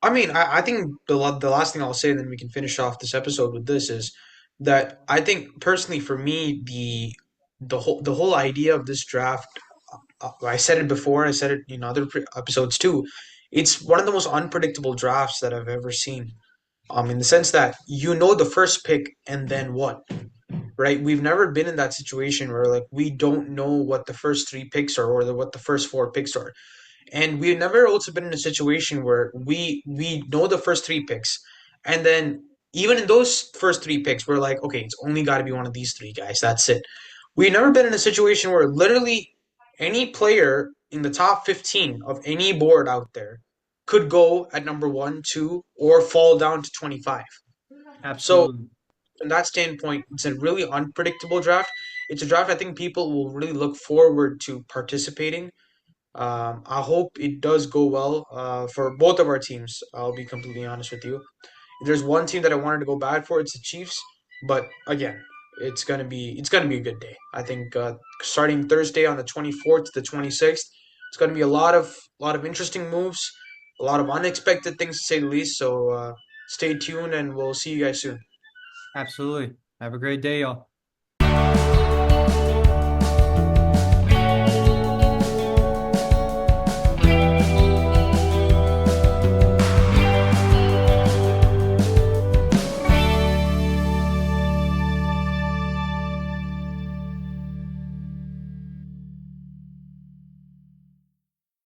I mean, I think the last thing I'll say, and then we can finish off this episode with this, is that I think personally for me the whole idea of this draft, I said it before, I said it in other episodes too. It's one of the most unpredictable drafts that I've ever seen. In the sense that you know the first pick and then what, right? We've never been in that situation where like we don't know what the first three picks are or what the first four picks are. And we've never also been in a situation where we know the first three picks, and then even in those first three picks, we're like, okay, it's only got to be one of these three guys. That's it. We've never been in a situation where literally any player in the top 15 of any board out there could go at number one, two, or fall down to 25. So Absolutely. from that standpoint, it's a really unpredictable draft. It's a draft I think people will really look forward to participating. I hope it does go well for both of our teams. I'll be completely honest with you. If there's one team that I wanted to go bad for, it's the Chiefs. But again, it's gonna be a good day. I think starting Thursday on the 24th to the 26th, it's gonna be a lot of interesting moves, a lot of unexpected things to say the least. So stay tuned, and we'll see you guys soon. Absolutely. Have a great day, y'all.